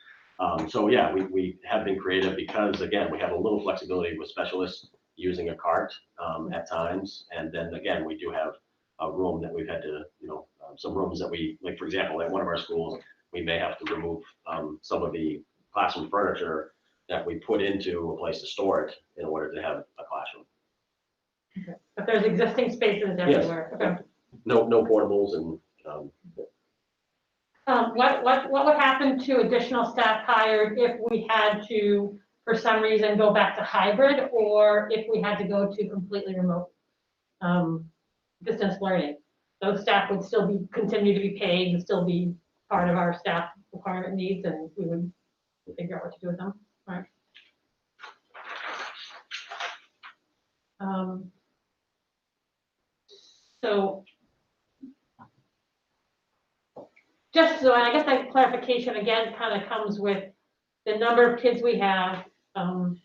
So yeah, we have been creative because, again, we have a little flexibility with specialists using a cart at times. And then again, we do have a room that we've had to, you know, some rooms that we, like, for example, at one of our schools, we may have to remove some of the classroom furniture that we put into a place to store it in order to have a classroom. But there's existing spaces everywhere. Okay. No portables and, What would happen to additional staff hired if we had to, for some reason, go back to hybrid, or if we had to go to completely remote distance learning? Those staff would still continue to be paid and still be part of our staff requirement needs, and we would figure out what to do with them, right? So just so, I guess that clarification again kind of comes with the number of kids we have in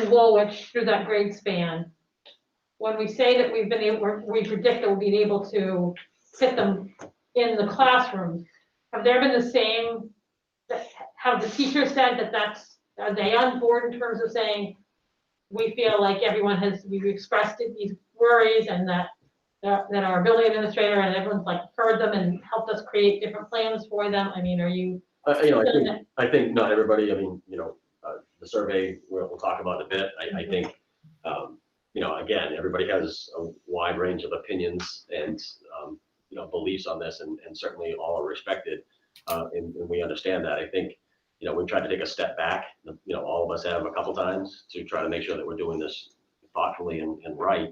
Woolwich through that grade span. When we say that we've been able, we predict that we'll be able to fit them in the classroom, have there been the same, have the teachers said that are they on board in terms of saying, we feel like everyone has, we've expressed these worries and that our building administrator and everyone's like heard them and helped us create different plans for them? I mean, are you? you know, I think not everybody, I mean, you know, the survey we'll talk about in a bit. I think, you know, again, everybody has a wide range of opinions and, you know, beliefs on this, and certainly all are respected. And we understand that. I think, you know, we've tried to take a step back, you know, all of us have a couple times to try to make sure that we're doing this thoughtfully and right.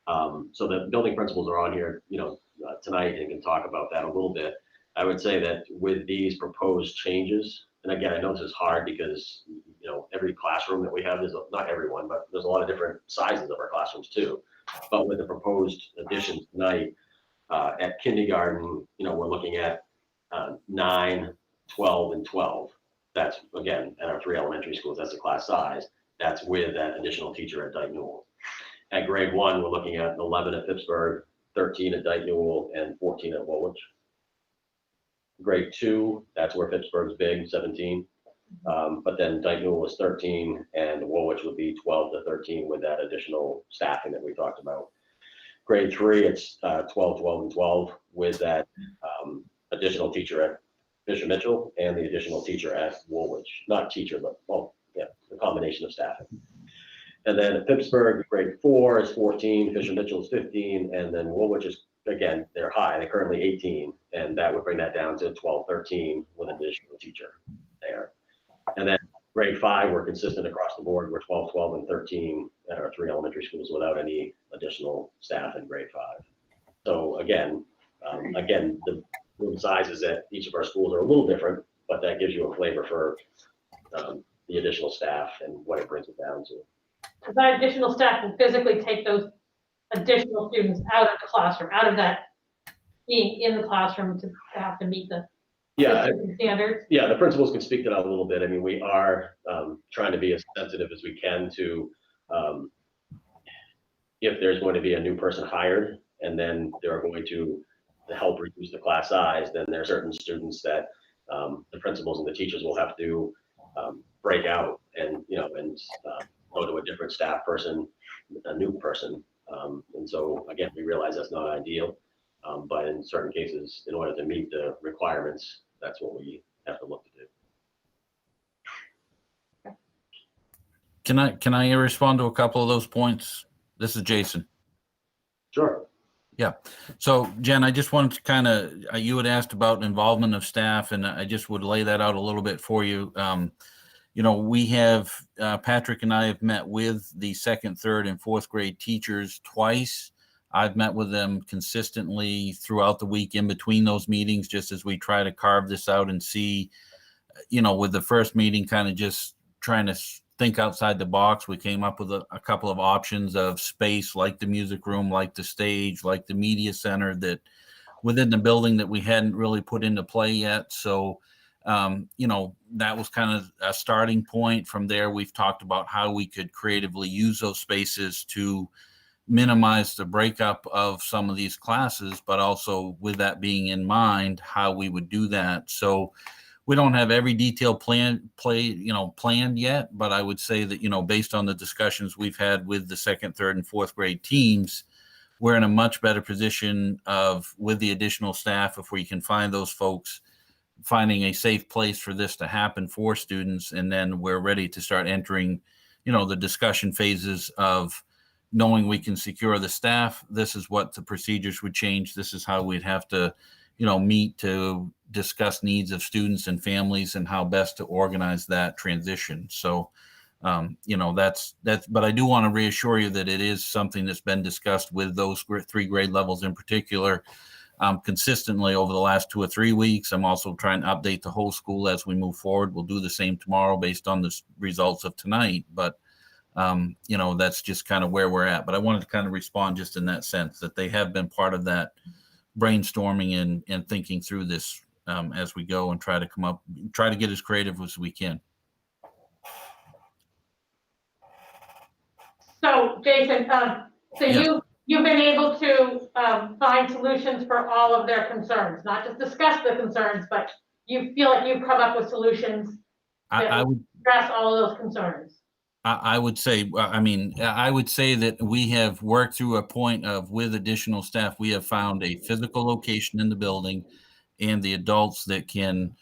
So the building principals are on here, you know, tonight and can talk about that a little bit. I would say that with these proposed changes, and again, I know this is hard because, you know, every classroom that we have is, not everyone, but there's a lot of different sizes of our classrooms too. But with the proposed additions tonight, at kindergarten, you know, we're looking at 9, 12, and 12. That's, again, at our 3 elementary schools, that's the class size. That's with that additional teacher at Dyton Newell. At grade 1, we're looking at 11 at Pittsburgh, 13 at Dyton Newell, and 14 at Woolwich. Grade 2, that's where Pittsburgh's big, 17. But then Dyton Newell was 13, and Woolwich would be 12 to 13 with that additional staffing that we talked about. Grade 3, it's 12, 12, and 12 with that additional teacher at Fisher Mitchell and the additional teacher at Woolwich. Not teacher, but, well, yeah, the combination of staffing. And then at Pittsburgh, grade 4 is 14, Fisher Mitchell is 15, and then Woolwich is, again, they're high, they're currently 18, and that would bring that down to 12, 13 with an additional teacher there. And then grade 5, we're consistent across the board, we're 12, 12, and 13 at our 3 elementary schools without any additional staff in grade 5. So again, the room sizes at each of our schools are a little different, but that gives you a flavor for the additional staff and what it brings it down to. Because our additional staff will physically take those additional students out of the classroom, out of that being in the classroom to have to meet the Yeah, distancing standards? yeah, the principals can speak to that a little bit. I mean, we are trying to be as sensitive as we can to if there's going to be a new person hired and then they're going to help reduce the class size, then there are certain students that the principals and the teachers will have to break out and, go to a different staff person, a new person. And so again, we realize that's not ideal, but in certain cases, in order to meet the requirements, that's what we have to look to do. Can I respond to a couple of those points? This is Jason. Sure. Yeah. So Jen, I just wanted to kind of, you had asked about involvement of staff, and I just would lay that out a little bit for you. We have, Patrick and I have met with the second, third, and fourth grade teachers twice. I've met with them consistently throughout the week in between those meetings, just as we try to carve this out and see, with the first meeting, kind of just trying to think outside the box. We came up with a couple of options of space, like the music room, like the stage, like the media center, that within the building that we hadn't really put into play yet. So, that was kind of a starting point. From there, we've talked about how we could creatively use those spaces to minimize the breakup of some of these classes, but also with that being in mind, how we would do that. So we don't have every detail planned yet, but I would say that, based on the discussions we've had with the second, third, and fourth grade teams, we're in a much better position with the additional staff, if we can find those folks, finding a safe place for this to happen for students. And then we're ready to start entering, the discussion phases of knowing we can secure the staff. This is what the procedures would change. This is how we'd have to, meet to discuss needs of students and families and how best to organize that transition. So, that's, but I do want to reassure you that it is something that's been discussed with those 3 grade levels in particular, consistently over the last 2 or 3 weeks. I'm also trying to update the whole school as we move forward. We'll do the same tomorrow based on the results of tonight, but that's just kind of where we're at. But I wanted to kind of respond just in that sense that they have been part of that brainstorming and thinking through this as we go and try to get as creative as we can. So Jason, you've been able to find solutions for all of their concerns, not just discuss the concerns, but you feel like you've come up with solutions that would address all of those concerns. I would say that we have worked through a point of, with additional staff, we have found a physical location in the building and the adults that can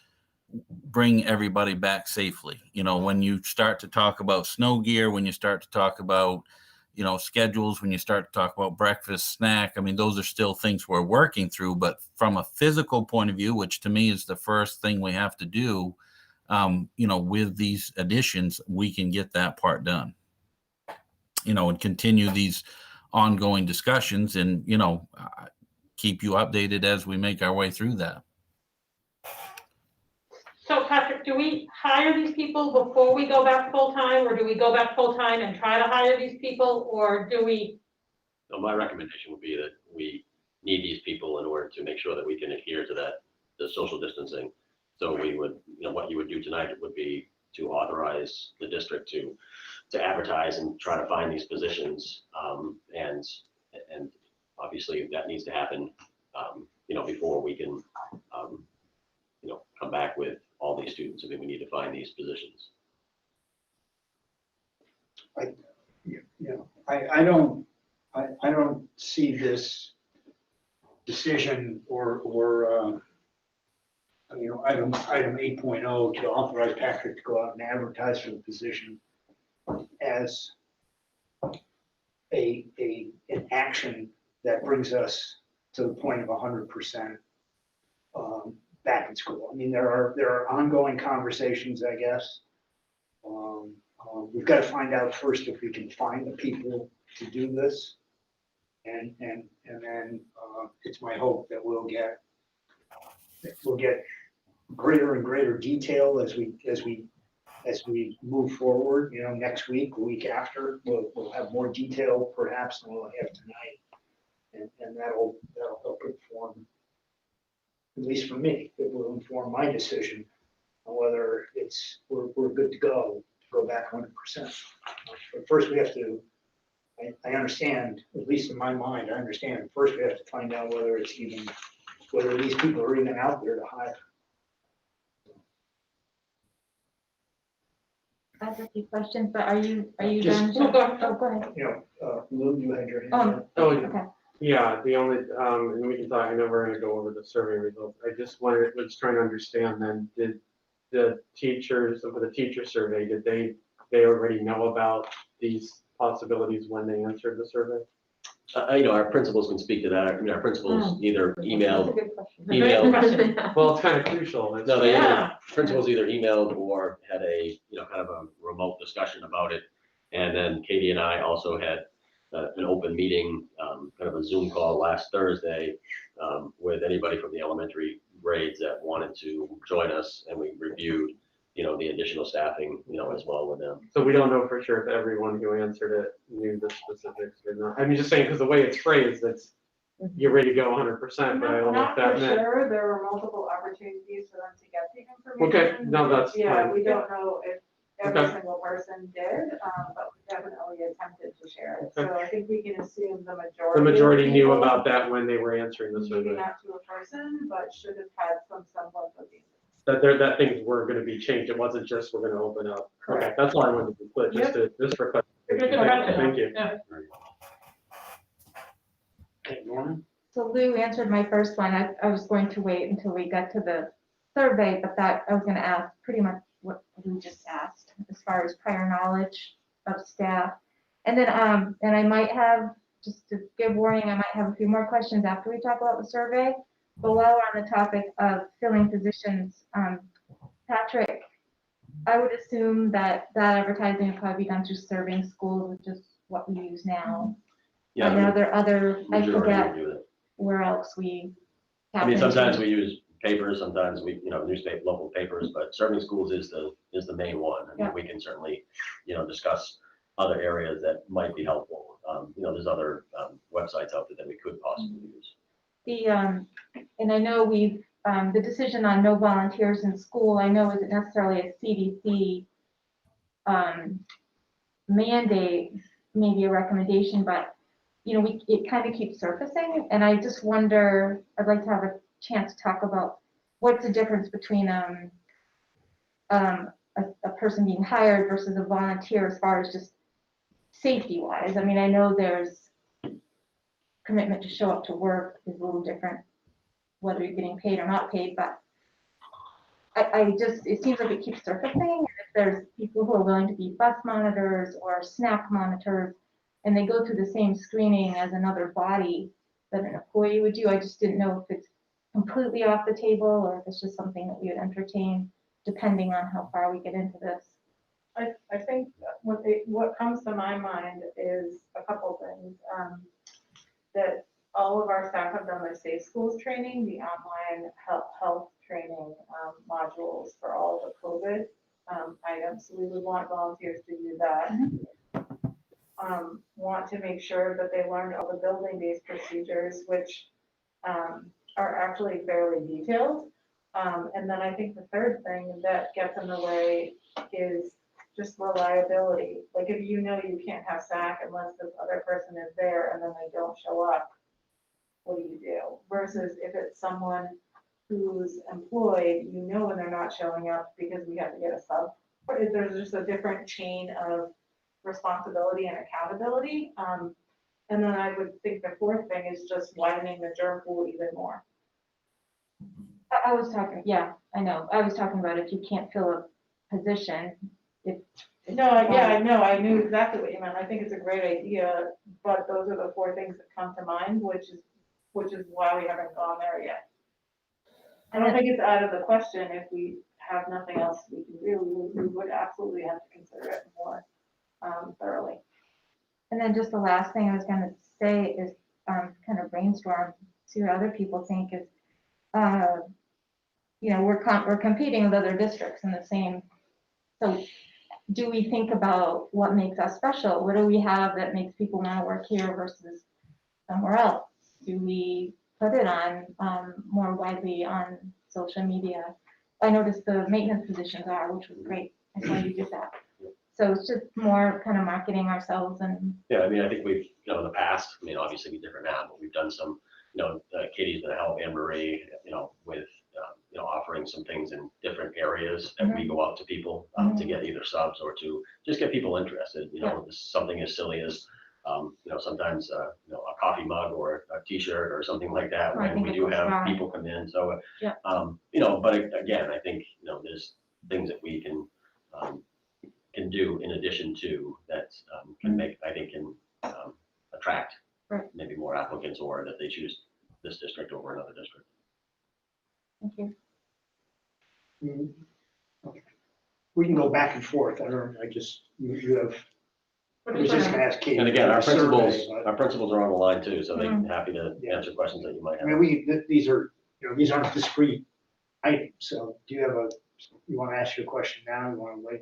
bring everybody back safely. When you start to talk about snow gear, when you start to talk about, schedules, when you start to talk about breakfast, snack, those are still things we're working through. But from a physical point of view, which to me is the first thing we have to do, with these additions, we can get that part done, and continue these ongoing discussions and, keep you updated as we make our way through that. So Patrick, do we hire these people before we go back full-time, or do we go back full-time and try to hire these people, or do we? So my recommendation would be that we need these people in order to make sure that we can adhere to the social distancing. So we would, what you would do tonight would be to authorize the district to advertise and try to find these positions. And obviously that needs to happen, before we can, come back with all these students. We need to find these positions. I don't see this decision or item 8.0 to authorize Patrick to go out and advertise for the position as an action that brings us to the point of 100% back in school. There are ongoing conversations, I guess. We've got to find out first if we can find the people to do this, and then it's my hope that we'll get greater and greater detail as we move forward. Next week, the week after, we'll have more detail perhaps than we'll have tonight. And that'll help inform, at least for me, it will inform my decision on whether we're good to go back 100%. But first we have to, I understand, at least in my mind, I understand, first we have to find out whether these people are even out there to hire. I have a few questions, but are you Just- done? Oh, go ahead. Lou, you had your hand up. Oh, Okay. yeah, the only, and we can talk, I know we're gonna go over the survey results. I just was trying to understand then, did the teachers, for the teacher survey, did they already know about these possibilities when they answered the survey? Our principals can speak to that. Our principals either That's a emailed, good question. Email. Question. Well, it's kind of crucial. It's- no, they Yeah. principals either emailed or had a, kind of a remote discussion about it. And then Katie and I also had an open meeting, kind of a Zoom call last Thursday with anybody from the elementary grades that wanted to join us, and we reviewed, the additional staffing, as well with them. So we don't know for sure if everyone who answered it knew the specifics or not. I'm just saying, because the way it's phrased, it's, you're ready to go 100%, but I don't know if Not that for meant. sure, there were multiple opportunities for them to get the information. Okay, no, that's Yeah, fine. we don't know if every Okay. single person did, but we definitely attempted to share it. Okay. So I think we can assume the majority. The majority of knew people, about that when they were answering the maybe survey. not to a person, but should have had some semblance of the. That things were gonna be changed. It wasn't just we're gonna open up. Okay, Correct. that's all I wanted to put, just for clarification. Thank you. Yeah. Okay, Norman? So Lou answered my first one. I was going to wait until we got to the survey, but that I was gonna ask pretty much what Lou just asked as far as prior knowledge of staff. And then, and I might have, just to give warning, I might have a few more questions after we talk about the survey. But while we're on the topic of filling positions, Patrick, I would assume that advertising would probably be done through serving schools, which is what we use now. Yeah. And are there other, I we should already forget review that. where else we. I mean, sometimes we use papers, sometimes we, newspaper, local papers, but serving schools is the main one. I mean, Yeah. we can certainly, discuss other areas that might be helpful. There's other websites out there that we could possibly use. And I know the decision on no volunteers in school, I know isn't necessarily a CDC mandate, maybe a recommendation, but, it kind of keeps surfacing. And I just wonder, I'd like to have a chance to talk about what's the difference between a person being hired versus a volunteer as far as just safety wise. I mean, I know there's commitment to show up to work is a little different, whether you're getting paid or not paid, but it seems like it keeps surfacing. If there's people who are willing to be bus monitors or snack monitors, and they go through the same screening as another body that an employee would do, I just didn't know if it's completely off the table or if it's just something that we would entertain depending on how far we get into this. I think what comes to my mind is a couple things. That all of our staff have done the Safe Schools training, the online health training modules for all the COVID items. So we would want volunteers to do that. Want to make sure that they learn all the building-based procedures, which are actually fairly detailed. And then I think the third thing that gets in the way is just reliability. Like if you can't have SAC unless this other person is there and then they don't show up, what do you do? Versus if it's someone who's employed, when they're not showing up because we have to get a sub. There's just a different chain of responsibility and accountability. And then I would think the fourth thing is just widening the germ pool even more. I was talking, yeah, I know. I was talking about if you can't fill a position, I knew exactly what you meant. I think it's a great idea, but those are the four things that come to mind, which is why we haven't gone there yet. I don't think it's out of the question if we have nothing else we can do. We would absolutely have to consider it more thoroughly. And then just the last thing I was going to say is kind of brainstorm, see what other people think is, we're competing with other districts in the same. So do we think about what makes us special? What do we have that makes people want to work here versus somewhere else? do we put it on more widely on social media? I noticed the maintenance positions are, which was great. I saw you did that. So it's just more kind of marketing ourselves and, Yeah, I mean, I think we've, in the past, I mean, obviously we're different now, but we've done some, Katie's gonna help Anne Marie, with, offering some things in different areas that we go out to people, to get either subs or to just get people interested, something as silly as, sometimes, a coffee mug or a t-shirt or something like that, I when think we it do goes have far. people come in, so, Yeah. but again, I think, there's things that we can do in addition to that, can make, I think, can, attract Right. maybe more applicants, or that they choose this district over another district. thank you. Okay. We can go back and forth. You have, I was just gonna ask Katie. And again, our survey, principals, but- our principals are on the line too, so they're Mhm. happy to answer questions that you might I mean, have. these are, these aren't discrete items, so do you want to ask your question now? You want to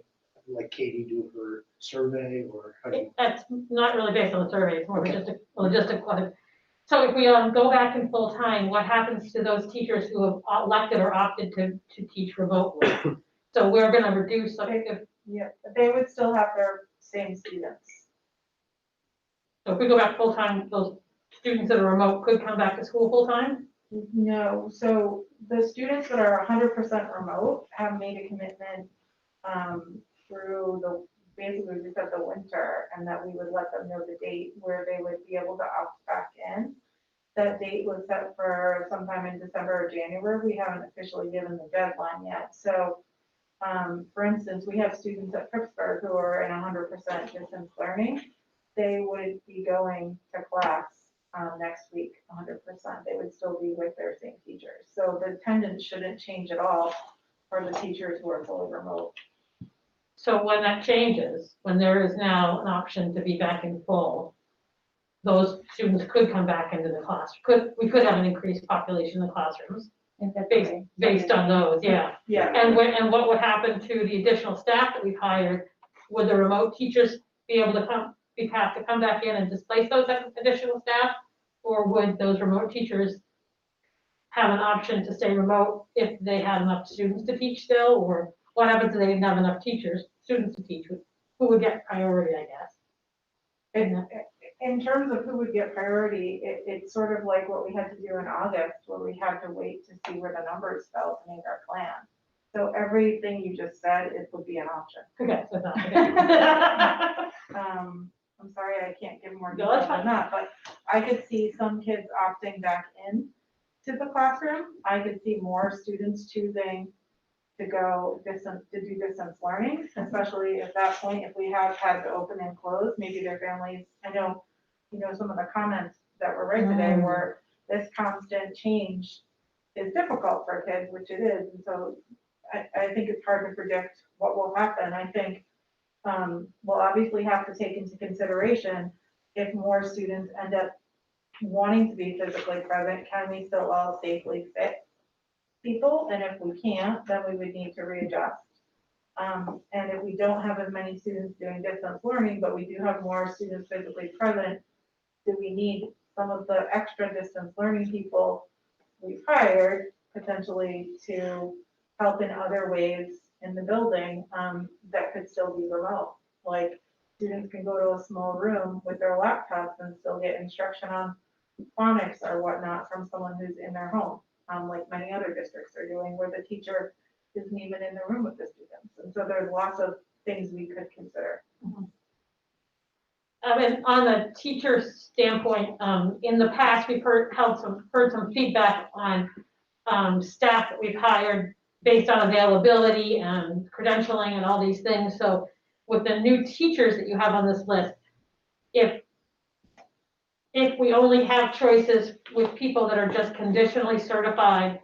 let Katie do her survey, or how do you? That's not really based on the survey, it's more Okay. just a logistic question. So if we go back in full time, what happens to those teachers who have elected or opted to teach remotely? So we're gonna reduce, Yeah, they would still have their same students. so if we go back full time, those students that are remote could come back to school full time? No, so the students that are 100% remote have made a commitment through basically we said the winter, and that we would let them know the date where they would be able to opt back in. That date was set for sometime in December or January. We haven't officially given the deadline yet. So, for instance, we have students at Pittsburgh who are in 100% distance learning. They would be going to class next week, 100%. They would still be with their same teachers. So the attendance shouldn't change at all for the teachers who are fully remote. So when that changes, when there is now an option to be back in full, those students could come back into the class. We could have an increased population in the classrooms In based, February. based on those, yeah. Yeah. And what would happen to the additional staff that we've hired? Would the remote teachers be able to have to come back in and displace those additional staff? Or would those remote teachers have an option to stay remote if they had enough students to teach still? Or what happens if they didn't have enough students to teach? Who would get priority, I guess? In terms of who would get priority, it's sort of like what we had to do in August, where we had to wait to see where the numbers fell to make our plan. So everything you just said, it would be an option. Okay, so not, okay. I'm sorry, I can't give more No, detail that's than fine. that, but I could see some kids opting back in to the classroom. I could see more students choosing to go distance, to do distance learning, especially at that point, if we have had to open and close, maybe their families, I know, some of the comments that were read today were this constant change is difficult for kids, which it is. And so I think it's hard to predict what will happen. I think we'll obviously have to take into consideration if more students end up wanting to be physically present, can we still all safely fit people? And if we can't, then we would need to readjust. And if we don't have as many students doing distance learning, but we do have more students physically present, do we need some of the extra distance learning people we've hired potentially to help in other ways in the building that could still be remote? Like students can go to a small room with their laptops and still get instruction on phonics or whatnot from someone who's in their home, like many other districts are doing, where the teacher isn't even in the room with the students. And so there's lots of things we could consider. And on the teacher standpoint, in the past, we've heard some feedback on staff that we've hired based on availability and credentialing and all these things. So with the new teachers that you have on this list, if we only have choices with people that are just conditionally certified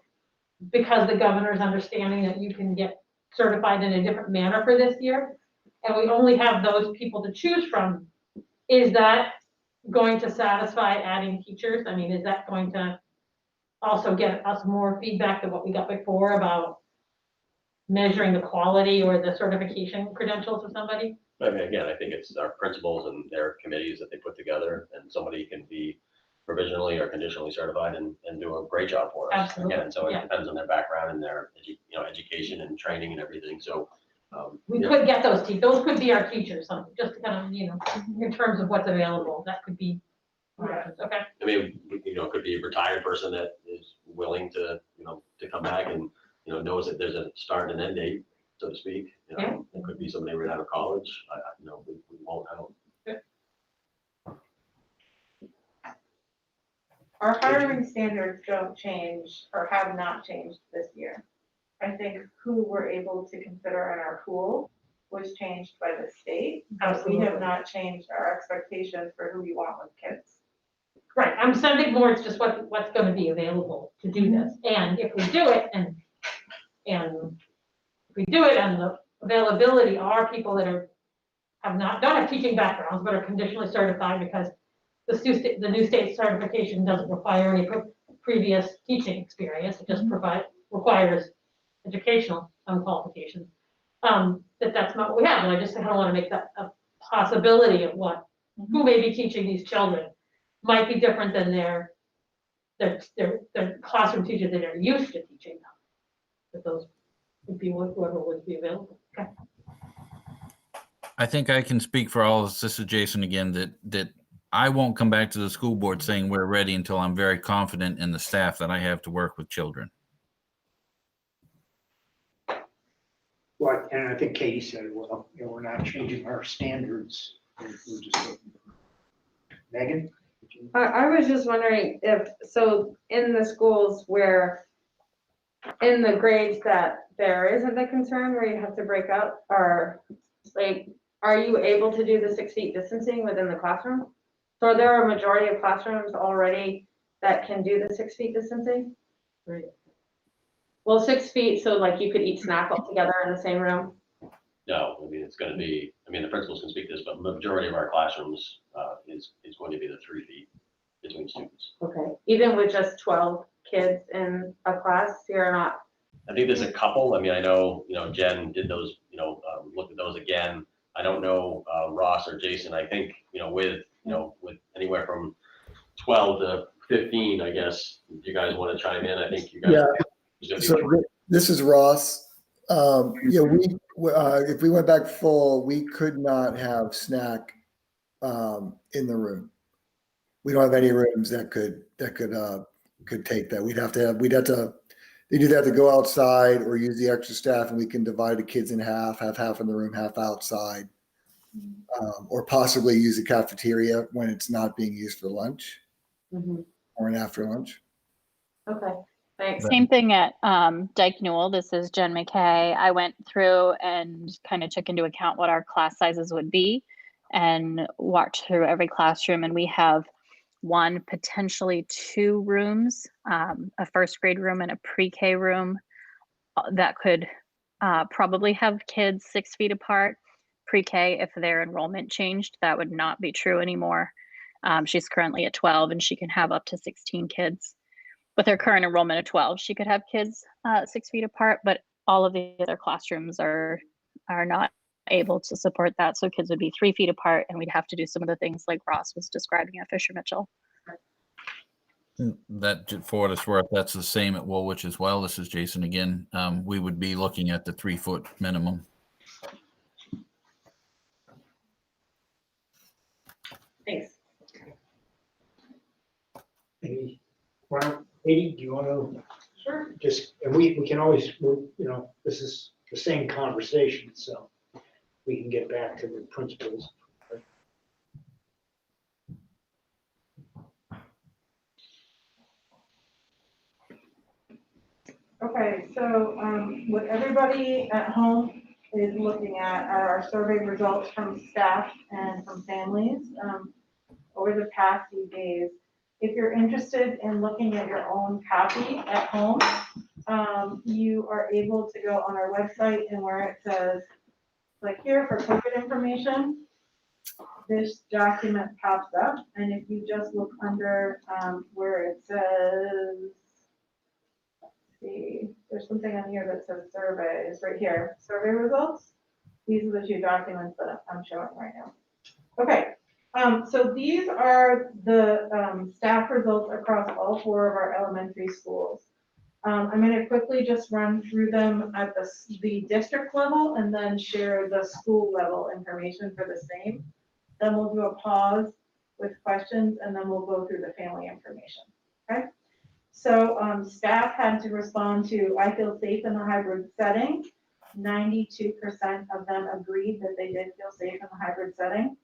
because the governor's understanding that you can get certified in a different manner for this year, and we only have those people to choose from, is that going to satisfy adding teachers? I mean, is that going to also get us more feedback than what we got before about measuring the quality or the certification credentials of somebody? I mean, again, I think it's our principals and their committees that they put together, and somebody can be, provisionally or conditionally certified and do a great job for us. Absolutely, Again, so it yeah. depends on their background and their, education and training and everything, so. We yeah. could get those could be our teachers, something, just to kind of, in terms of what's available, that could be, okay? I mean, it could be a retired person that is willing to, to come back and, knows that there's a start and end date, so to speak. Yeah. It could be somebody right out of college. We won't, I don't. Our hiring standards don't change or have not changed this year. I think who we're able to consider in our pool was changed by the state. But we Absolutely. have not changed our expectations for who we want with kids. Right, I'm sending more, it's just what's gonna be available to do this, and if we do it, and if we do it, and the availability are people that don't have teaching backgrounds, but are conditionally certified, because the new state certification doesn't require any previous teaching experience, it just requires educational qualifications. That's not what we have, and I just kind of want to make that a possibility of who may be teaching these children might be different than their classroom teachers that are used to teaching them. But those would be whoever would be available. Okay. I think I can speak for all of us. This is Jason again, that I won't come back to the school board saying we're ready until I'm very confident in the staff that I have to work with children. Well, and I think Katie said, well, we're not changing our standards. We're just Megan? I was just wondering so in the schools where, in the grades that there isn't a concern where you have to break up, are you able to do the 6 feet distancing within the classroom? So are there a majority of classrooms already that can do the 6 feet distancing? Right. Well, 6 feet, so like you could eat snack all together in the same room? No, I mean, it's going to be, the principals can speak to this, but the majority of our classrooms is going to be the 3 feet between students. Okay, even with just 12 kids in a class, you're not? I think there's a couple. I know, Jen did those, looked at those again. I don't know, Ross or Jason, I think, with anywhere from 12 to 15, I guess, if you guys want to chime in, I think you guys. Yeah, so this is Ross. If we went back full, we could not have snack in the room. We don't have any rooms that could take that. We'd have to either have to go outside or use the extra staff, and we can divide the kids in half, have half in the room, half outside, or possibly use the cafeteria when it's not being used for lunch or an after lunch. Okay, thanks. Same thing at Dyke Newell. This is Jen McKay. I went through and kind of took into account what our class sizes would be and walked through every classroom, and we have 1, potentially 2 rooms, a first grade room and a pre-K room that could probably have kids 6 feet apart. Pre-K, if their enrollment changed, that would not be true anymore. She's currently at 12 and she can have up to 16 kids. With her current enrollment of 12, she could have kids 6 feet apart, but all of the other classrooms are not able to support that. So kids would be 3 feet apart, and we'd have to do some of the things like Ross was describing at Fisher Mitchell. That, for what it's worth, that's the same at Woolwich as well. This is Jason again. We would be looking at the 3 foot minimum. Thanks. Katie, do you want to Sure. just, and we can always, this is the same conversation, so we can get back to the principles. Okay, so what everybody at home is looking at are our survey results from staff and from families over the past few days. If you're interested in looking at your own copy at home, you are able to go on our website, and where it says, click here for COVID information, this document pops up, and if you just look under where it says, there's something on here that says surveys right here, survey results. These are the 2 documents that I'm showing right now. Okay, So these are the staff results across all 4 of our elementary schools. I'm going to quickly just run through them at the district level and then share the school level information for the same. Then we'll do a pause with questions and then we'll go through the family information. Okay. So staff had to respond to, I feel safe in the hybrid setting. 92% of them agreed that they did feel safe in the hybrid setting.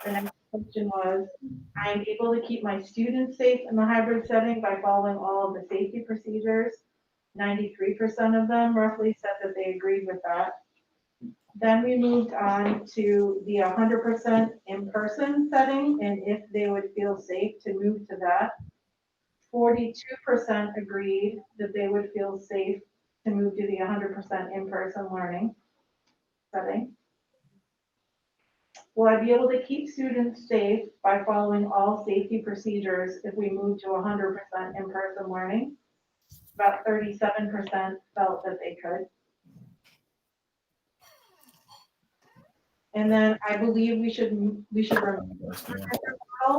The next question was, I am able to keep my students safe in the hybrid setting by following all of the safety procedures. 93% of them roughly said that they agreed with that. Then we moved on to the 100% in-person setting and if they would feel safe to move to that. 42% agreed that they would feel safe to move to the 100% in-person learning setting. Will I be able to keep students safe by following all safety procedures if we move to 100% in-person learning? About 37% felt that they could. And then I believe we should remain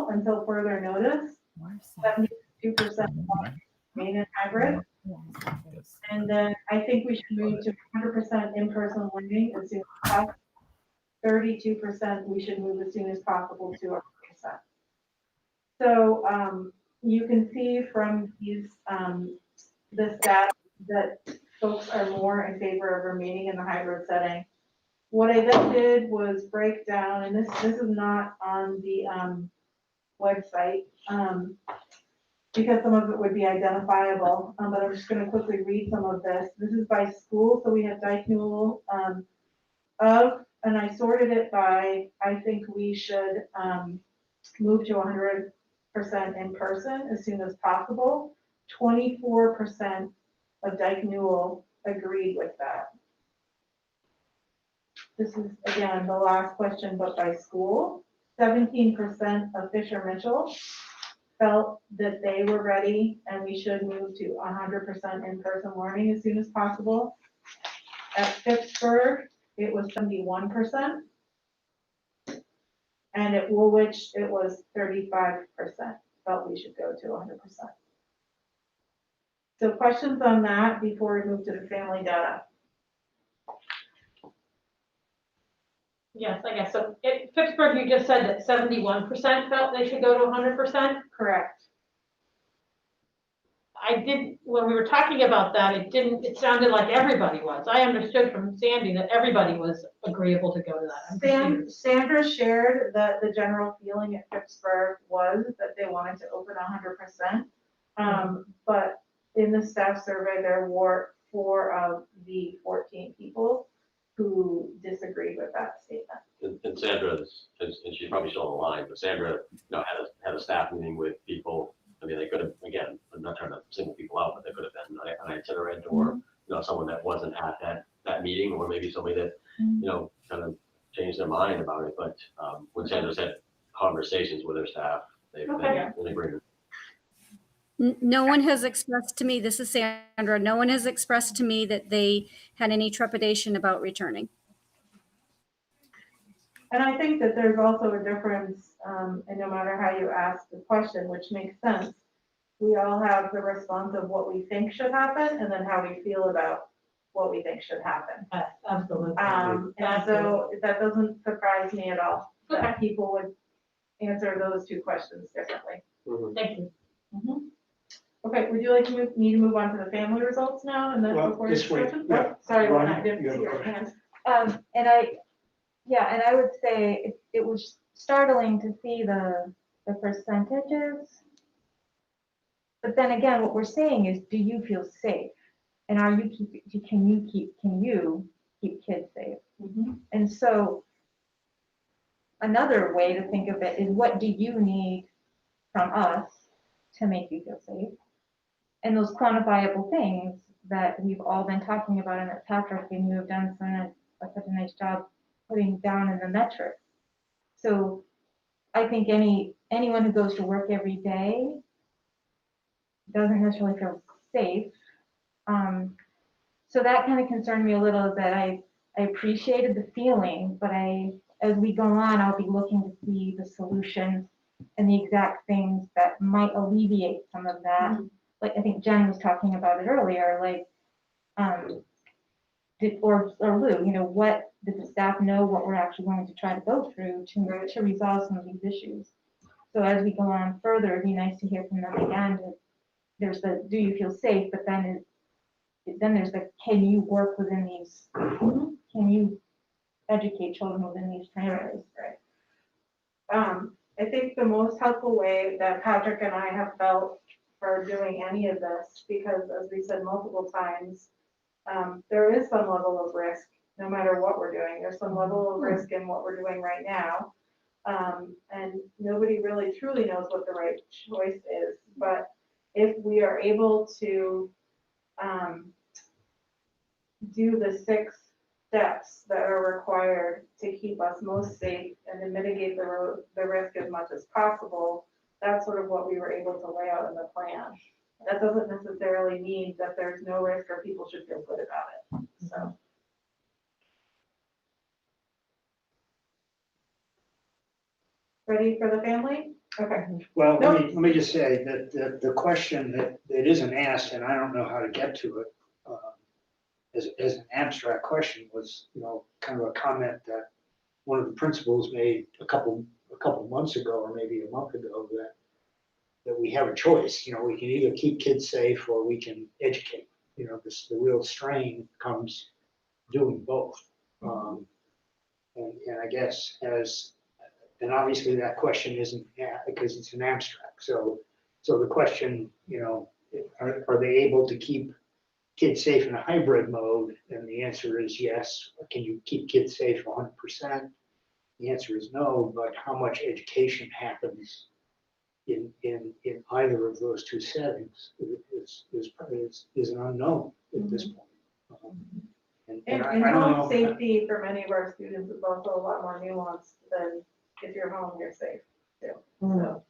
until further notice. 72% remain in hybrid. And then I think we should move to 100% in-person learning as soon as possible. 32% we should move as soon as possible to 100%. So you can see from these the stats that folks are more in favor of remaining in the hybrid setting. What I then did was break down, and this is not on the website because some of it would be identifiable, but I'm just going to quickly read some of this. This is by school, so we have Dyke Newell and I sorted it by, I think we should move to 100% in person as soon as possible. 24% of Dyke Newell agreed with that. This is, again, the last question, but by school. 17% of Fisher Mitchell felt that they were ready and we should move to 100% in-person learning as soon as possible. At Pittsburgh, it was 71%. And at Woolwich, it was 35% felt we should go to 100%. So questions on that before we move to the family data? Yes, I guess. So at Pittsburgh, you just said that 71% felt they should go to 100%? Correct. When we were talking about that, it sounded like everybody was. I understood from Sandy that everybody was agreeable to go to that. Sandra shared that the general feeling at Pittsburgh was that they wanted to open 100%. But in the staff survey, there were 4 of the 14 people who disagreed with that statement. And Sandra, and she's probably still on the line, but Sandra, had a staff meeting with people. I mean, they could have, again, I'm not trying to single people out, but they could have been an itinerant or, someone that wasn't at that meeting, or maybe somebody that, kind of changed their mind about it. But when Sandra's had conversations with her staff, they've been in agreement. No one has expressed to me, this is Sandra, no one has expressed to me that they had any trepidation about returning. And I think that there's also a difference, and no matter how you ask the question, which makes sense, we all have the response of what we think should happen and then how we feel about what we think should happen. Yes, absolutely. And so that doesn't surprise me at all. That people would answer those 2 questions differently. Thank you. Okay, would you like me to move on to the family results now and then before discussion? Yeah. Sorry, Ron, I didn't you see have a your question? hand. And I would say it was startling to see the percentages. But then again, what we're saying is, do you feel safe? And can you keep kids safe? And so another way to think of it is, what do you need from us to make you feel safe? And those quantifiable things that we've all been talking about, and that Patrick and you have done such a nice job putting down in the metrics. So I think anyone who goes to work every day doesn't necessarily feel safe. So that kind of concerned me a little, that I appreciated the feeling, but I as we go on, I'll be looking to see the solutions and the exact things that might alleviate some of that. Like, I think Jen was talking about it earlier, like, or Lou, you know, what, did the staff know what we're actually going to try to go through to resolve some of these issues? So as we go on further, it'd be nice to hear from them again. There's the, do you feel safe? But then there's the, can you work within these, can you educate children within these parameters? Right. I think the most helpful way that Patrick and I have felt for doing any of this, because as we said multiple times, there is some level of risk, no matter what we're doing. There's some level of risk in what we're doing right now. And nobody really truly knows what the right choice is. But if we are able to do the 6 steps that are required to keep us most safe and to mitigate the risk as much as possible, that's sort of what we were able to lay out in the plan. That doesn't necessarily mean that there's no risk or people should feel good about it. So. Ready for the family? Okay. Well, let me just say that the question that isn't asked, and I don't know how to get to it, as an abstract question was, you know, kind of a comment that one of the principals made a couple months ago, or maybe a month ago, that we have a choice. You know, we can either keep kids safe or we can educate. You know, the real strain comes doing both. And I guess and obviously that question isn't because it's an abstract. So the question, you know, are they able to keep kids safe in a hybrid mode? And the answer is yes. Can you keep kids safe 100%? The answer is no, but how much education happens in either of those two settings is an unknown at this point. And I don't know. home safety for many of our students is also a lot more nuanced than if you're home, you're safe too. So.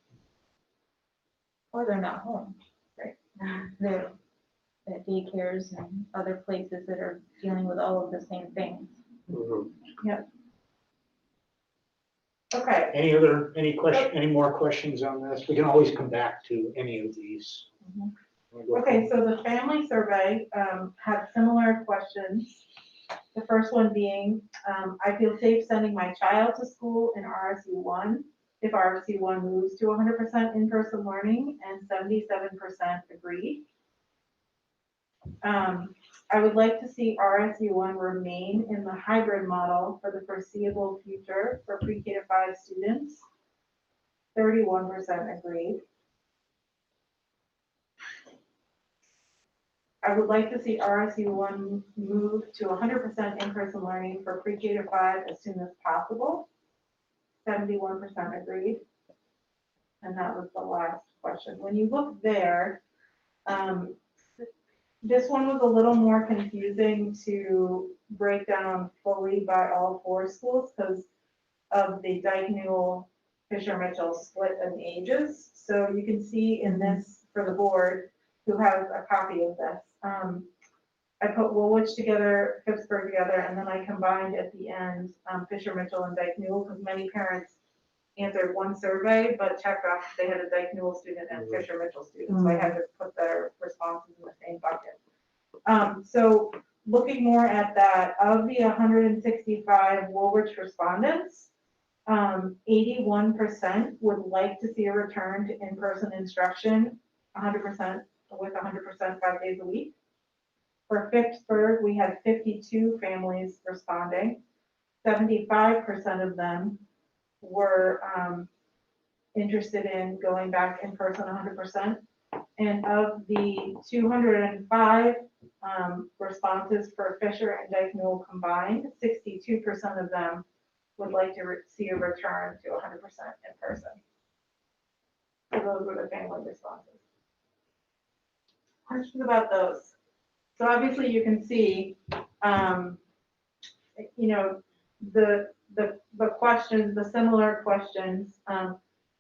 Or they're not home, Right. They're at daycares and other places that are dealing with all of the same things. Yep. Okay. Any more questions on this? We can always come back to any of these. Okay, so the family survey had similar questions. The first one being, I feel safe sending my child to school in RSU1 if RSU1 moves to 100% in-person learning, and 77% agreed. I would like to see RSU1 remain in the hybrid model for the foreseeable future for pre-K to 5 students. 31% agreed. I would like to see RSU1 move to 100% in-person learning for pre-K to 5 as soon as possible. 71% agreed. And that was the last question. When you look there, this one was a little more confusing to break down fully by all 4 schools because of the Dyke Newell Fisher Mitchell split of ages. So you can see in this for the board who has a copy of this. I put Woolwich together, Phippsburg together, and then I combined at the end Fisher Mitchell and Dyke Newell because many parents answered one survey but checked off they had a Dyke Newell student and Fisher Mitchell student. So I had to put their responses in the same bucket. So looking more at that, of the 165 Woolwich respondents, 81% would like to see a return to in-person instruction 100% with 100% 5 days a week. For Phippsburg, we had 52 families responding. 75% of them were interested in going back in person 100%. And of the 205 responses for Fisher and Dyke Newell combined, 62% of them would like to see a return to 100% in person. So those were the family responses. Questions about those? So obviously you can see, you know, the questions, the similar questions,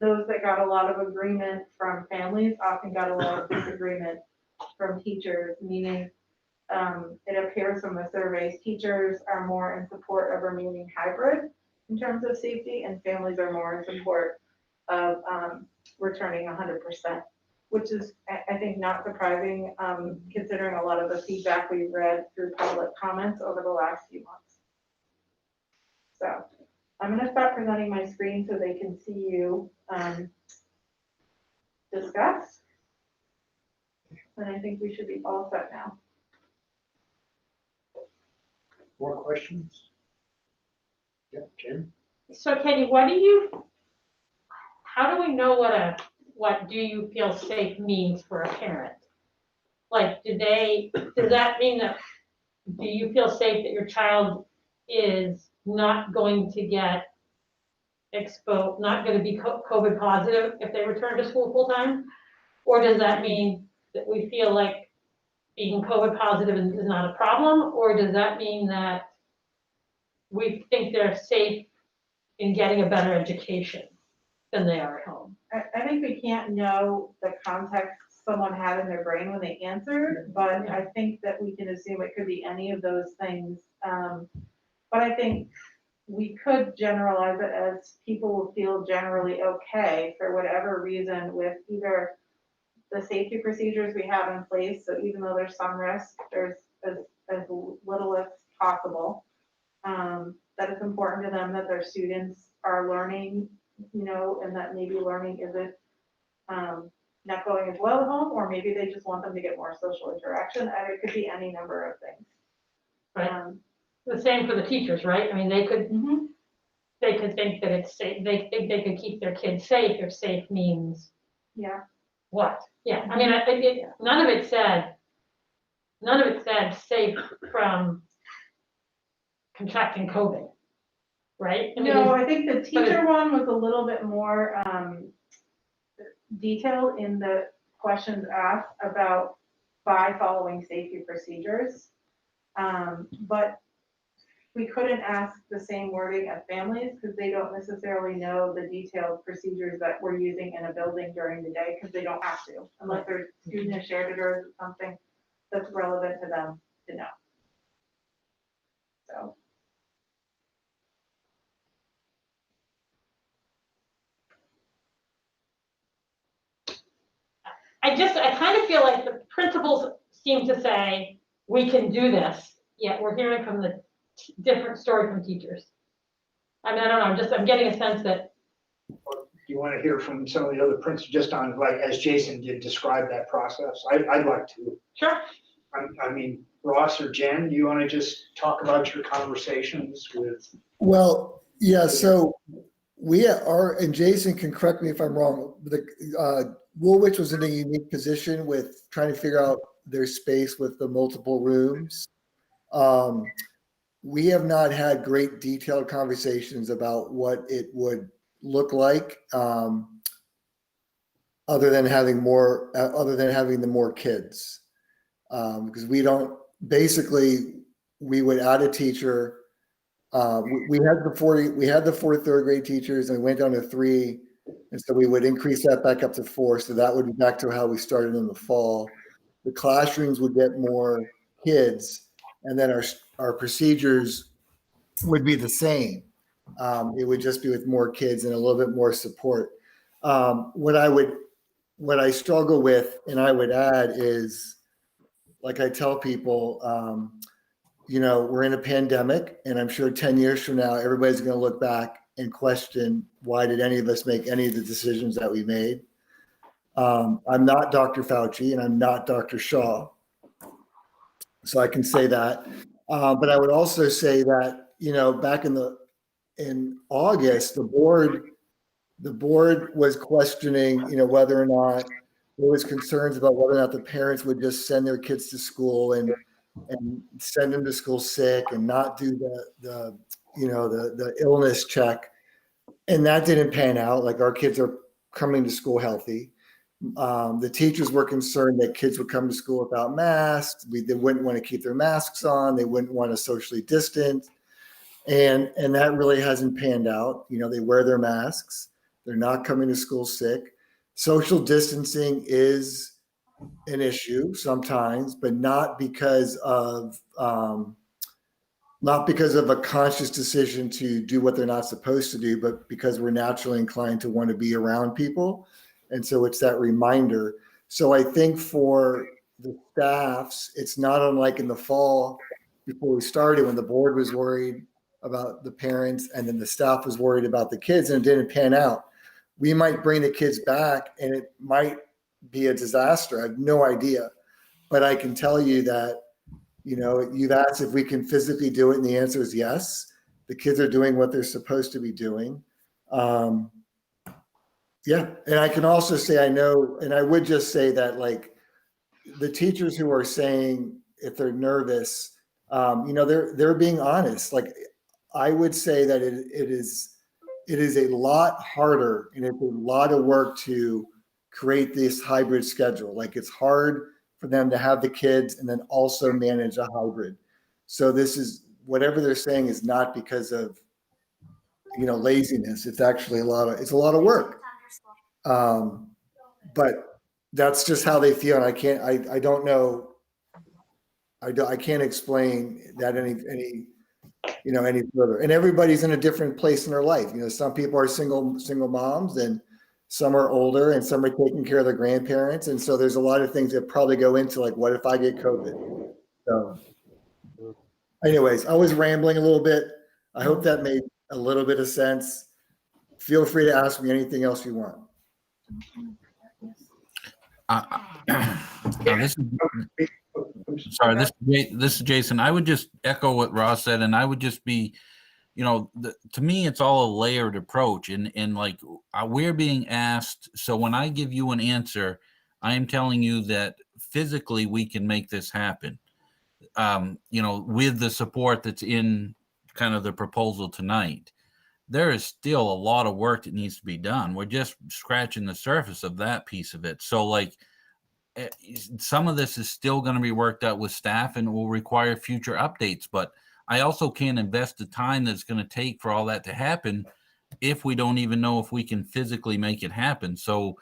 those that got a lot of agreement from families often got a lot of disagreement from teachers, meaning it appears from the surveys, teachers are more in support of remaining hybrid in terms of safety, and families are more in support of returning 100%, which is, I think, not surprising, considering a lot of the feedback we've read through public comments over the last few months. So I'm going to stop presenting my screen so they can see you discuss. And I think we should be all set now. More questions? Yeah, Jen? So Katie, how do we know what do you feel safe means for a parent? Like, does that mean that, do you feel safe that your child is not going to get exposed, not going to be COVID positive if they return to school full time? Or does that mean that we feel like being COVID positive is not a problem? Or does that mean that we think they're safe in getting a better education than they are at home? I think we can't know the context someone had in their brain when they answered, but I think that we can assume it could be any of those things. But I think we could generalize it as people will feel generally okay for whatever reason with either the safety procedures we have in place. So even though there's some risk, there's as little as possible. That it's important to them that their students are learning, and that maybe learning isn't not going as well at home, or maybe they just want them to get more social interaction. And it could be any number of things. Right. The same for the teachers, right? I mean, they could think that it's safe. They think they could keep their kids safe if safe means Yeah. what? Yeah. I mean, I think none of it said safe from contracting COVID, right? I mean, No, I think the teacher one was a little bit more detailed in the questions asked about by following safety procedures. But we couldn't ask the same wording of families because they don't necessarily know the detailed procedures that we're using in a building during the day because they don't have to, unless their student has shared it or something that's relevant to them to know. So. I kind of feel like the principals seem to say, we can do this, yet we're hearing from the different story from teachers. I mean, I don't know, I'm getting a sense that. You want to hear from some of the other principals just on, like, as Jason did describe that process? I'd like to. Sure. I mean, Ross or Jen, do you want to just talk about your conversations with? Well, yeah, so we are, and Jason can correct me if I'm wrong, the Woolwich was in a unique position with trying to figure out their space with the multiple rooms. We have not had great detailed conversations about what it would look like, other than having the more kids. Because we don't, basically, we would add a teacher. We had the 4 third grade teachers, and we went down to 3, and so we would increase that back up to 4. So that would be back to how we started in the fall. The classrooms would get more kids, and then our procedures would be the same. It would just be with more kids and a little bit more support. What I struggle with, and I would add, is, like I tell people, we're in a pandemic, and I'm sure 10 years from now, everybody's going to look back and question, why did any of us make any of the decisions that we made? I'm not Dr. Fauci, and I'm not Dr. Shaw, so I can say that. But I would also say that, back in August, the board was questioning, whether or not there was concerns about whether or not the parents would just send their kids to school and send them to school sick and not do the illness check. And that didn't pan out. Like, our kids are coming to school healthy. The teachers were concerned that kids would come to school without masks. They wouldn't want to keep their masks on. They wouldn't want to socially distance. And that really hasn't panned out. They wear their masks. They're not coming to school sick. Social distancing is an issue sometimes, but not because of not because of a conscious decision to do what they're not supposed to do, but because we're naturally inclined to want to be around people. And so it's that reminder. So I think for the staffs, it's not unlike in the fall before we started, when the board was worried about the parents and then the staff was worried about the kids and it didn't pan out. We might bring the kids back and it might be a disaster. I have no idea. But I can tell you that, you know, you've asked if we can physically do it, and the answer is yes. The kids are doing what they're supposed to be doing. Yeah, and I can also say, I know, and I would just say that, like, the teachers who are saying if they're nervous, you know, they're being honest. Like, I would say that it is a lot harder and it's a lot of work to create this hybrid schedule. Like, it's hard for them to have the kids and then also manage a hybrid. So this is, whatever they're saying is not because of, you know, laziness. It's actually a lot of work. But that's just how they feel. And I don't know. I can't explain that any further. And everybody's in a different place in their life. You know, some people are single moms, and some are older, and some are taking care of their grandparents. And so there's a lot of things that probably go into, like, what if I get COVID? So anyways, I was rambling a little bit. I hope that made a little bit of sense. Feel free to ask me anything else you want. This is Jason. I would just echo what Ross said, and I would just be, you know, to me, it's all a layered approach, and like, we're being asked. So when I give you an answer, I am telling you that physically we can make this happen. You know, with the support that's in kind of the proposal tonight. There is still a lot of work that needs to be done. We're just scratching the surface of that piece of it. So, like, some of this is still going to be worked out with staff and will require future updates, but I also can't invest the time that it's going to take for all that to happen if we don't even know if we can physically make it happen. So,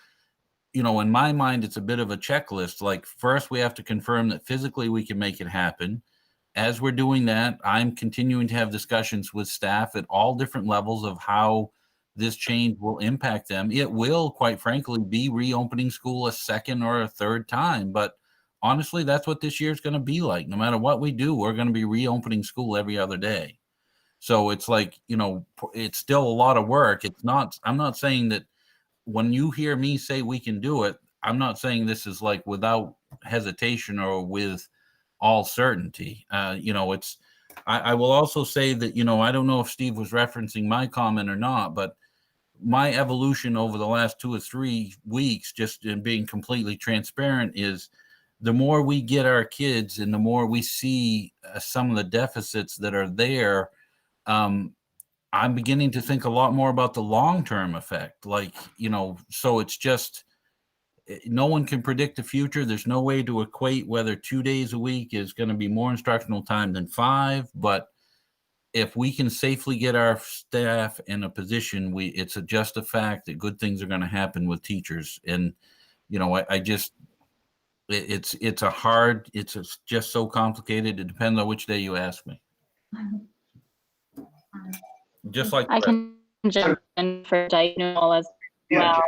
you know, in my mind, it's a bit of a checklist. Like, first we have to confirm that physically we can make it happen. As we're doing that, I'm continuing to have discussions with staff at all different levels of how this change will impact them. It will, quite frankly, be reopening school a second or a third time. But honestly, that's what this year is going to be like. No matter what we do, we're going to be reopening school every other day. So it's like, you know, it's still a lot of work. I'm not saying that when you hear me say we can do it, I'm not saying this is like without hesitation or with all certainty. You know, I will also say that, you know, I don't know if Steve was referencing my comment or not, but my evolution over the last 2 or 3 weeks, just in being completely transparent, is the more we get our kids and the more we see some of the deficits that are there, I'm beginning to think a lot more about the long-term effect. Like, you know, so it's just, no one can predict the future. There's no way to equate whether 2 days a week is going to be more instructional time than 5. But if we can safely get our staff in a position, it's just a fact that good things are going to happen with teachers. And, you know, it's just so complicated. It depends on which day you ask me. Just like I can jump in for diagonal as well.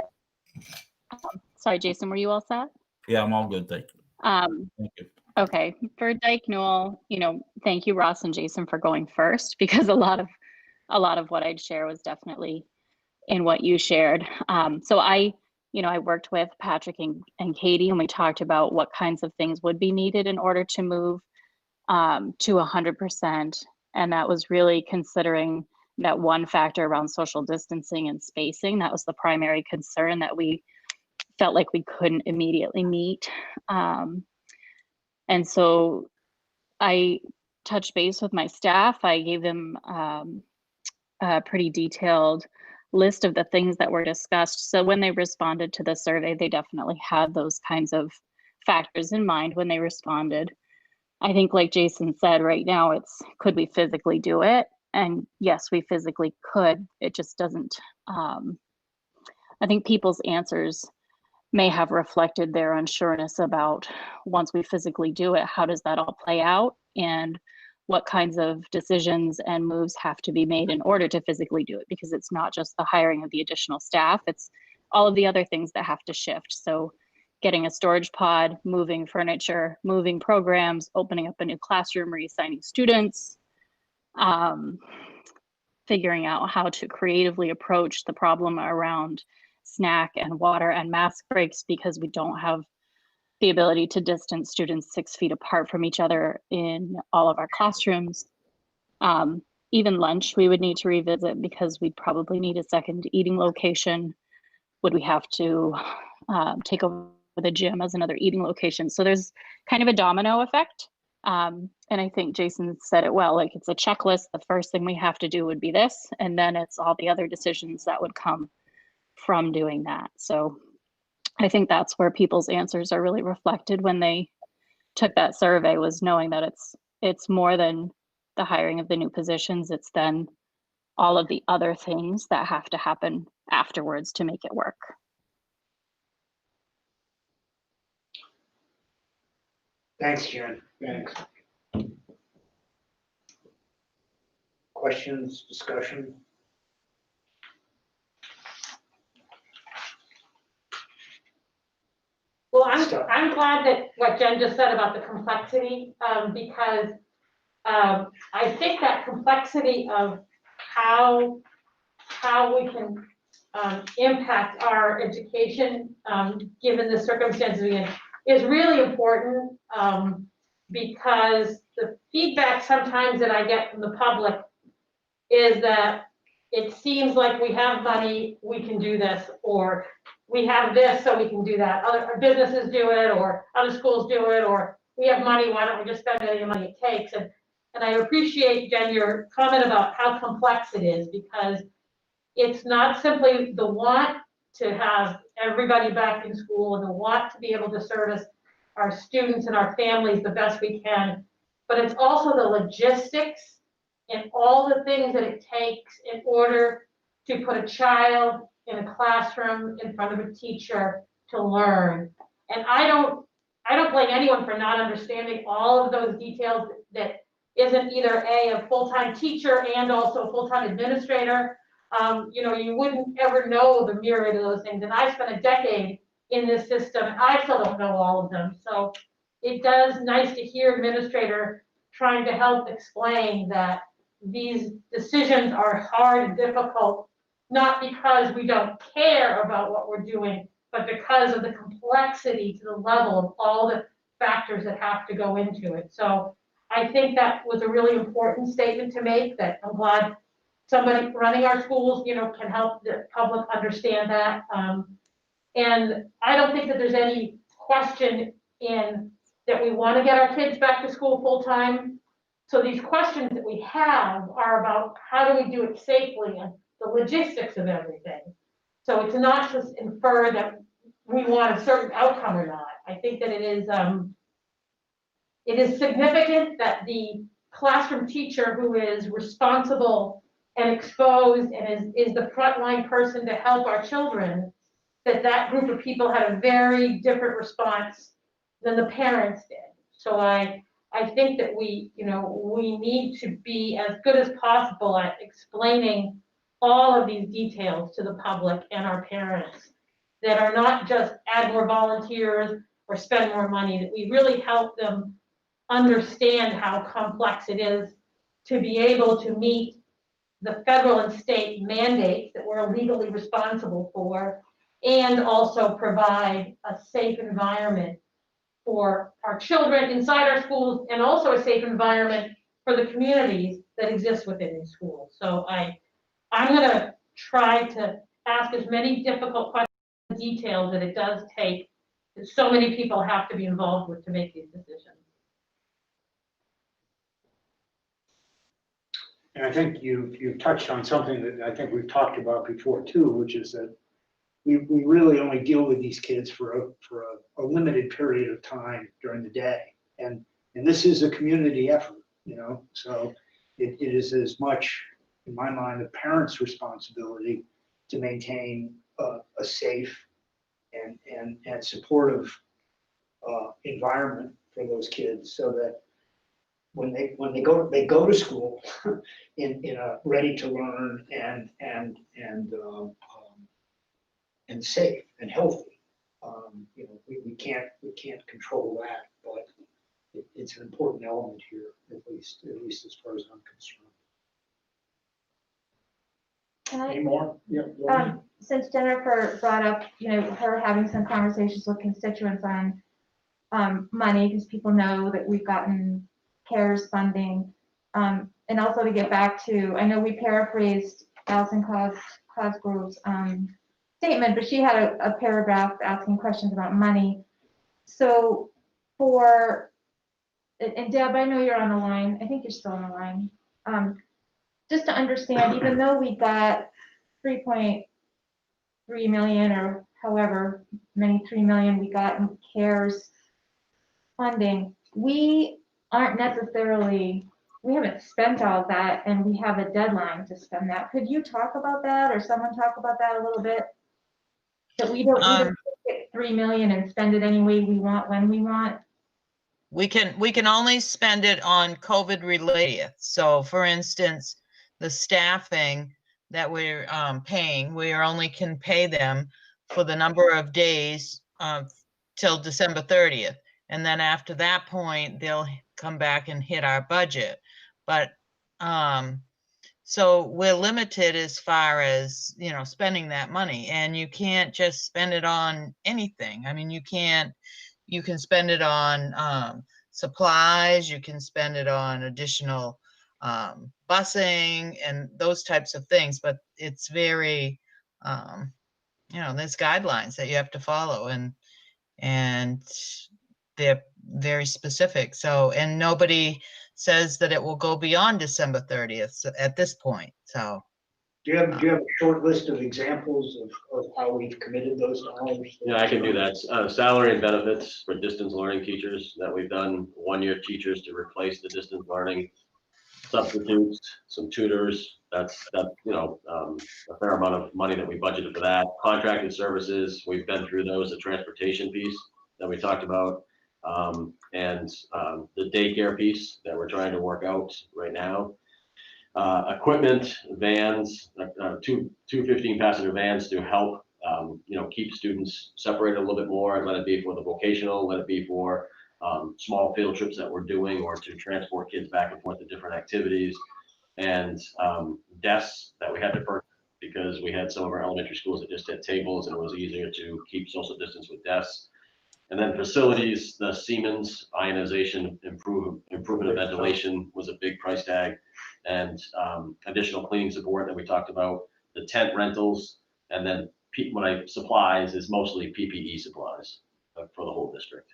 Sorry, Jason, were you all set? Yeah, I'm all good. Thank you. Thank you. Okay, for Dyke Newell, you know, thank you, Ross and Jason, for going first, because a lot of what I'd share was definitely in what you shared. So I worked with Patrick and Katie, and we talked about what kinds of things would be needed in order to move to 100%. And that was really considering that one factor around social distancing and spacing. That was the primary concern that we felt like we couldn't immediately meet. And so I touched base with my staff. I gave them a pretty detailed list of the things that were discussed. So when they responded to the survey, they definitely had those kinds of factors in mind when they responded. I think, like Jason said, right now it's, could we physically do it? And yes, we physically could. It just doesn't, I think people's answers may have reflected their unsureness about, once we physically do it, how does that all play out? And what kinds of decisions and moves have to be made in order to physically do it, because it's not just the hiring of the additional staff, it's all of the other things that have to shift. So getting a storage pod, moving furniture, moving programs, opening up a new classroom, reassigning students, figuring out how to creatively approach the problem around snack and water and mask breaks, because we don't have the ability to distance students 6 feet apart from each other in all of our classrooms. Even lunch, we would need to revisit, because we'd probably need a second eating location. Would we have to take over the gym as another eating location? So there's kind of a domino effect. And I think Jason said it well, like it's a checklist. The first thing we have to do would be this, and then it's all the other decisions that would come from doing that. So I think that's where people's answers are really reflected when they took that survey, was knowing that it's more than the hiring of the new positions, it's then all of the other things that have to happen afterwards to make it work. Thanks, Jen. Thanks. Questions, discussion? Well, I'm glad that what Jen just said about the complexity, because I think that complexity of how we can impact our education, given the circumstances we're in, is really important, because the feedback sometimes that I get from the public is that it seems like we have money, we can do this, or we have this, so we can do that. Other businesses do it, or other schools do it, or we have money, why don't we just spend any money it takes? And I appreciate, Jen, your comment about how complex it is, because it's not simply the want to have everybody back in school and the want to be able to service our students and our families the best we can, but it's also the logistics and all the things that it takes in order to put a child in a classroom in front of a teacher to learn. And I don't blame anyone for not understanding all of those details that isn't either a full-time teacher and also a full-time administrator. You wouldn't ever know the myriad of those things. And I spent a decade in this system, and I still don't know all of them. So it does nice to hear administrator trying to help explain that these decisions are hard and difficult, not because we don't care about what we're doing, but because of the complexity to the level of all the factors that have to go into it. So I think that was a really important statement to make, that I'm glad somebody running our schools, can help the public understand that. And I don't think that there's any question in that we want to get our kids back to school full time. So these questions that we have are about how do we do it safely and the logistics of everything. So it's not just infer that we want a certain outcome or not. I think that it is significant that the classroom teacher who is responsible and exposed and is the frontline person to help our children, that group of people had a very different response than the parents did. So I think that we need to be as good as possible at explaining all of these details to the public and our parents, that are not just add more volunteers or spend more money, that we really help them understand how complex it is to be able to meet the federal and state mandates that we're legally responsible for, and also provide a safe environment for our children inside our schools, and also a safe environment for the communities that exist within these schools. So I'm going to try to ask as many difficult questions, details that it does take, that so many people have to be involved with to make these decisions. And I think you've touched on something that I think we've talked about before too, which is that we really only deal with these kids for a limited period of time during the day. And this is a community effort, so it is as much, in my mind, the parents' responsibility to maintain a safe and supportive environment for those kids, so that when they go to school in a ready to learn and safe and healthy. You know, we can't control that, but it's an important element here, at least as far as I'm concerned. Can I, Any more? Yeah. Lauren? since Jennifer brought up, you know, her having some conversations with constituents on money, because people know that we've gotten CARES funding. And also to get back to, I know we paraphrased Allison Cosgrove's statement, but she had a paragraph asking questions about money. So and Deb, I know you're on the line. I think you're still on the line. Just to understand, even though we got 3.3 million or however many 3 million we got in CARES funding, we haven't spent all that, and we have a deadline to spend that. Could you talk about that, or someone talk about that a little bit? That we don't get 3 million and spend it any way we want, when we want? We can only spend it on COVID related. So for instance, the staffing that we're paying, we only can pay them for the number of days till December 30th. And then after that point, they'll come back and hit our budget. But so we're limited as far as, you know, spending that money, and you can't just spend it on anything. I mean, you can spend it on supplies, you can spend it on additional busing and those types of things, but it's very, you know, there's guidelines that you have to follow, and they're very specific. So, and nobody says that it will go beyond December 30th at this point. So Do you have a short list of examples of how we've committed those dollars? Yeah, I can do that. Salary and benefits for distance learning teachers that we've done, one-year teachers to replace the distance learning substitutes, some tutors. That's you know, a fair amount of money that we budgeted for that. Contracted services, we've been through those, the transportation piece that we talked about, and the daycare piece that we're trying to work out right now. Equipment, vans, two 15-passenger vans to help, you know, keep students separated a little bit more. Let it be for the vocational, let it be for small field trips that we're doing, or to transport kids back and forth to different activities. And desks that we had to purchase because we had some of our elementary schools that just had tables, and it was easier to keep social distance with desks. And then facilities, the Siemens ionization improvement of ventilation was a big price tag, and additional cleaning support that we talked about, the tent rentals, and then supplies is mostly PPE supplies for the whole district.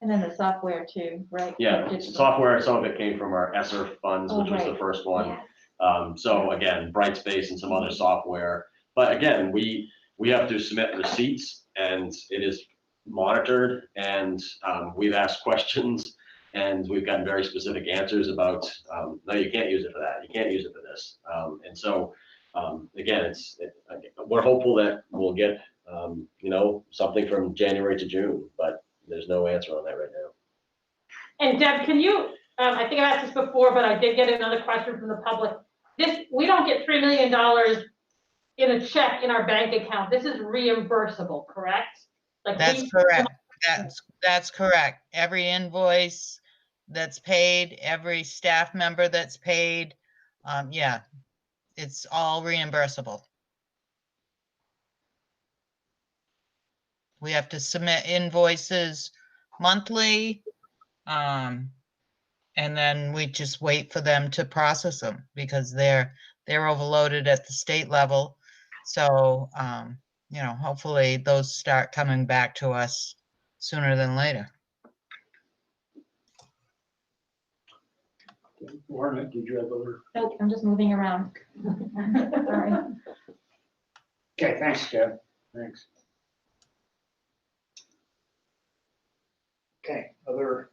And then the software too, right? Yeah, software, some of it came from our ESSER funds, which was the first one. Yeah. So again, Brightspace and some other software. But again, we have to submit receipts, and it is monitored, and we've asked questions, and we've gotten very specific answers about, no, you can't use it for that, you can't use it for this. And so again, we're hopeful that we'll get you know, something from January to June, but there's no answer on that right now. And Deb, can you, I think I've asked this before, but I did get another question from the public. We don't get $3 million in a check in our bank account. This is reimbursable, correct? that's correct. That's correct. Every invoice that's paid, every staff member that's paid, yeah, it's all reimbursable. We have to submit invoices monthly, and then we just wait for them to process them because they're overloaded at the state level. So, you know, hopefully those start coming back to us sooner than later. Warren, did you have other? Nope, I'm just moving around. Sorry. Okay, thanks, Deb. Thanks. Okay, other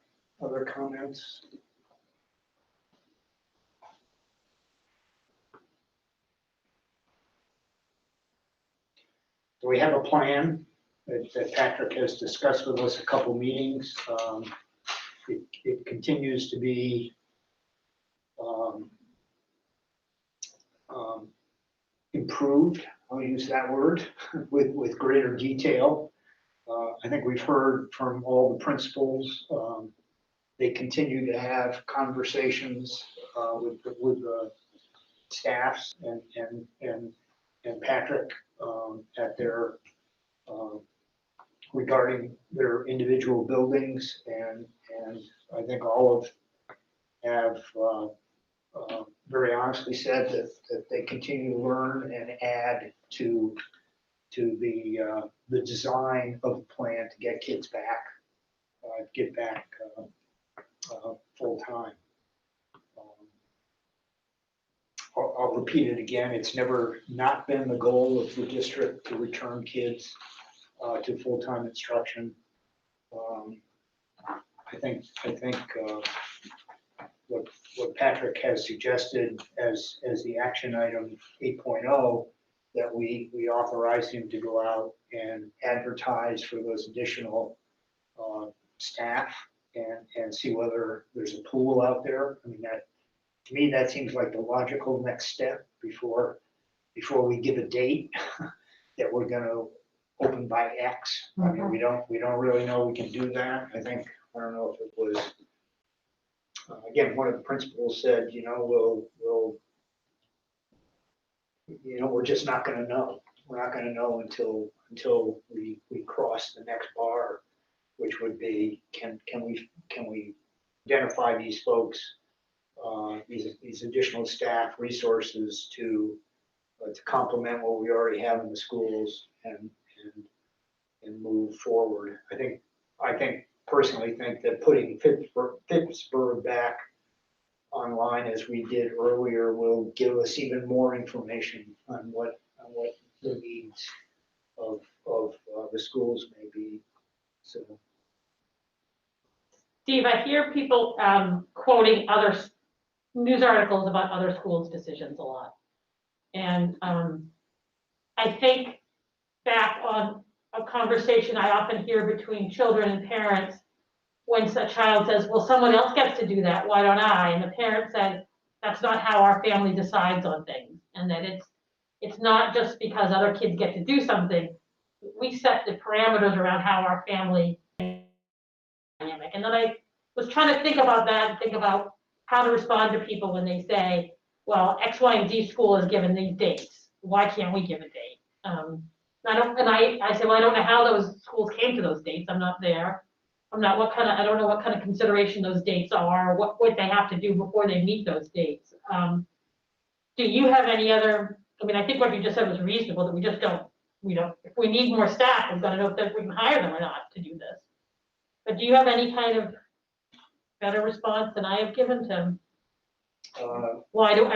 comments? So we have a plan that Patrick has discussed with us a couple meetings. it continues to be improved, I'll use that word, with greater detail. I think we've heard from all the principals. They continue to have conversations with the staffs and Patrick at their regarding their individual buildings, and I think all have very honestly said that they continue to learn and add to the design of the plan to get kids back, full time. I'll repeat it again. It's never not been the goal of the district to return kids to full-time instruction. I think what Patrick has suggested as the action item 8.0, that we authorize him to go out and advertise for those additional staff and see whether there's a pool out there. I mean, that, to me, that seems like the logical next step before we give a date that we're gonna open by X. I mean, we don't really know we can do that. I don't know if it was, again, one of the principals said, we're just not gonna know. We're not gonna know until we cross the next bar, which would be, can we identify these folks, these additional staff resources to complement what we already have in the schools and move forward. I personally think that putting Pittsburgh back online as we did earlier will give us even more information on what the needs of the schools may be. So, Steve, I hear people quoting other news articles about other schools' decisions a lot. And I think back on a conversation I often hear between children and parents when a child says, well, someone else gets to do that, why don't I? And the parent says, that's not how our family decides on things. And that it's not just because other kids get to do something. We set the parameters around how our family dynamic. And then I was trying to think about that and think about how to respond to people when they say, well, X, Y, and Z school is given these dates. Why can't we give a date? I say, well, I don't know how those schools came to those dates. I'm not there. I don't know what kind of consideration those dates are, what they have to do before they meet those dates. Do you have any other, I think what you just said was reasonable, that we just don't, if we need more staff, we've got to know if we can hire them or not to do this. But do you have any kind of better response than I have given to why do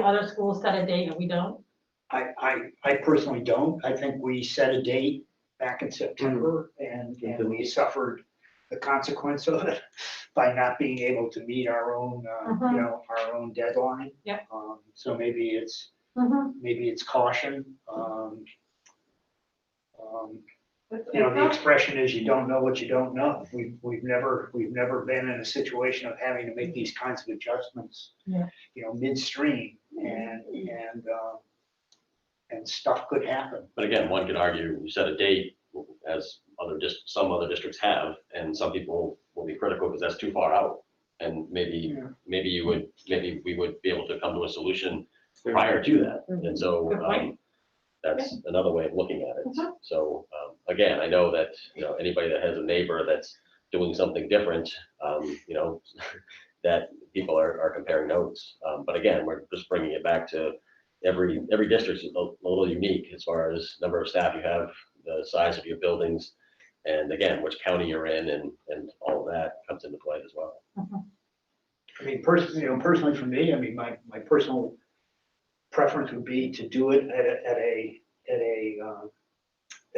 other schools set a date and we don't? I personally don't. I think we set a date back in September and we suffered the consequence of it by not being able to meet our own, our own deadline. Yeah. So maybe it's caution. The expression is you don't know what you don't know. We've never been in a situation of having to make these kinds of adjustments, midstream, and stuff could happen. But again, one could argue you set a date, as some other districts have, and some people will be critical because that's too far out. And maybe we would be able to come to a solution prior to that. And so that's another way of looking at it. So again, I know that anybody that has a neighbor that's doing something different, that people are comparing notes. But again, we're just bringing it back to every district is a little unique as far as number of staff you have, the size of your buildings, and again, which county you're in, and all of that comes into play as well. Personally for me, my personal preference would be to do it at a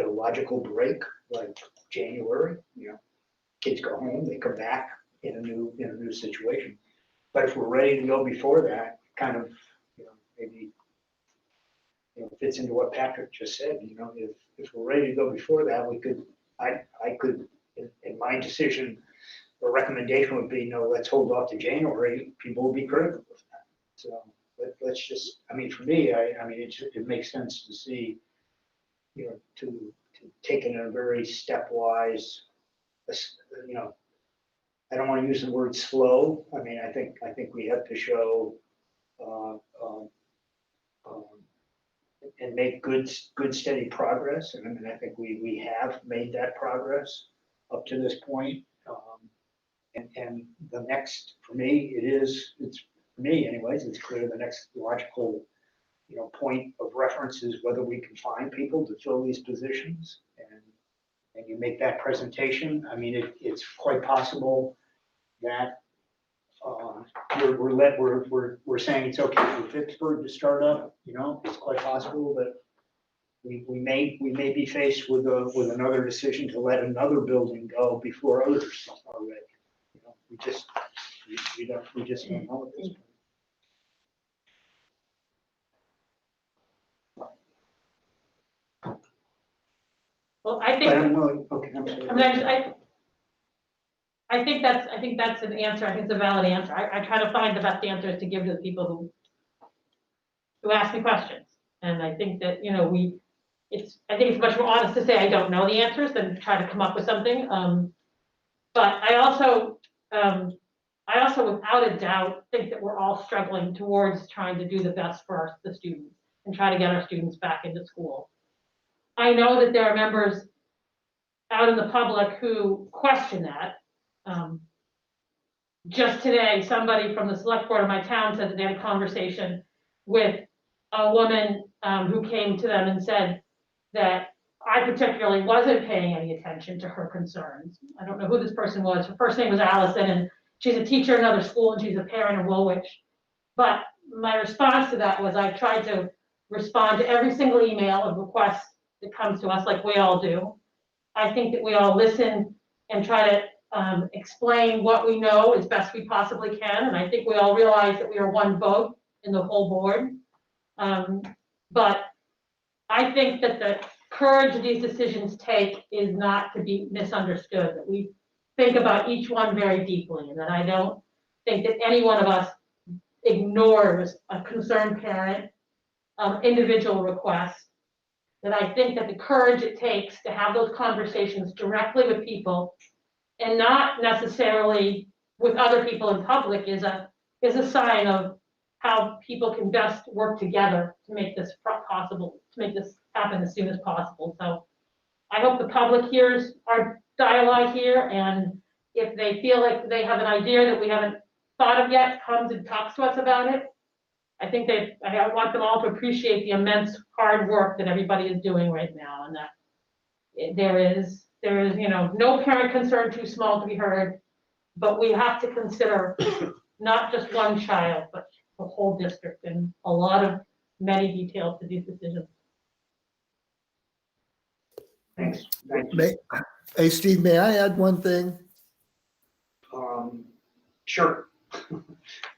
logical break, like January. Kids go home, they come back in a new situation. But if we're ready to go before that, kind of, maybe fits into what Patrick just said. If we're ready to go before that, I could, in my decision the recommendation would be, no, let's hold off to January, people will be critical of that. So let's just, I mean, for me, I mean, it makes sense to see, you know, to take it in a very stepwise, you know, I don't want to use the word slow. I mean, I think we have to show and make good steady progress. And I mean, I think we have made that progress up to this point. And the next, for me, it's for me anyways, it's clear the next logical, you know, point of reference is whether we can find people to fill these positions. And you make that presentation. I mean, it's quite possible that we're saying it's okay for Pittsburgh to start up. You know, it's quite possible that we may be faced with another decision to let another building go before others are ready. You know, we just don't know at this point. Well, I But think, I'm willing, okay, I'm sorry. I mean, I think that's an answer. I think it's a valid answer. I try to find the best answers to give to the people who ask me questions. And I think that, you know, I think it's much more honest to say I don't know the answers than to try to come up with something. But I also without a doubt think that we're all struggling towards trying to do the best for the students and try to get our students back into school. I know that there are members out in the public who question that. Just today, somebody from the select board of my town said that they had a conversation with a woman who came to them and said that I particularly wasn't paying any attention to her concerns. I don't know who this person was. Her first name was Allison, and she's a teacher in another school, and she's a parent in Woolwich. But my response to that was I tried to respond to every single email of requests that comes to us, like we all do. I think that we all listen and try to explain what we know as best we possibly can. And I think we all realize that we are one vote in the whole board. But I think that the courage these decisions take is not to be misunderstood, that we think about each one very deeply, and that I don't think that any one of us ignores a concerned parent, individual request. That I think that the courage it takes to have those conversations directly with people and not necessarily with other people in public is a sign of how people can best work together to make this possible, to make this happen as soon as possible. So I hope the public hears our dialogue here, and if they feel like they have an idea that we haven't thought of yet, comes and talks to us about it. I think I want them all to appreciate the immense hard work that everybody is doing right now, and that there is, you know, no parent concern too small to be heard, but we have to consider not just one child, but the whole district, and a lot of many details to these decisions. Thanks. Thank you. Hey, Steve, may I add one thing? Sure.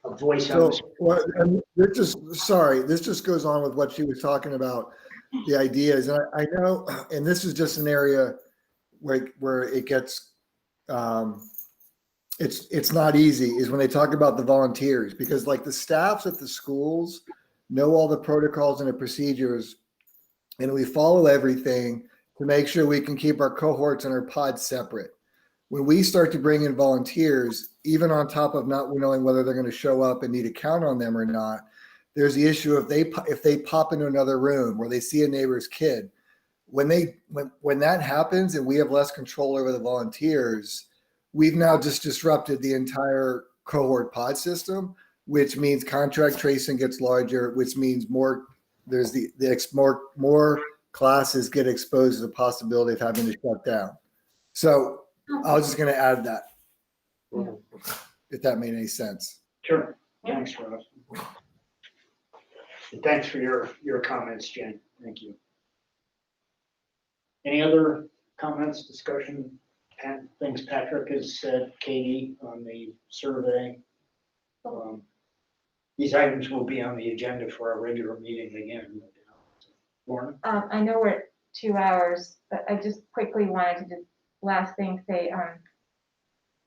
A voice So, on this just goes on with what she was talking about, the ideas. And I know, and this is just an area where it gets, it's not easy, is when they talk about the volunteers, because like the staffs at the schools know all the protocols and the procedures, and we follow everything to make sure we can keep our cohorts and our pods separate. When we start to bring in volunteers, even on top of not knowing whether they're going to show up and need to count on them or not, there's the issue of if they pop into another room or they see a neighbor's kid, when that happens and we have less control over the volunteers, we've now just disrupted the entire cohort pod system, which means contract tracing gets larger, which means more classes get exposed to the possibility of having to shut down. So I was just going to add that, if that made any sense. Sure. Thanks, Ross. And thanks for your comments, Jen. Thank you. Any other comments, discussion, things Patrick has said, Katie, on the survey? These items will be on the agenda for our regular meeting again. Lauren? I know we're at 2 hours, but I just quickly wanted to last thing say,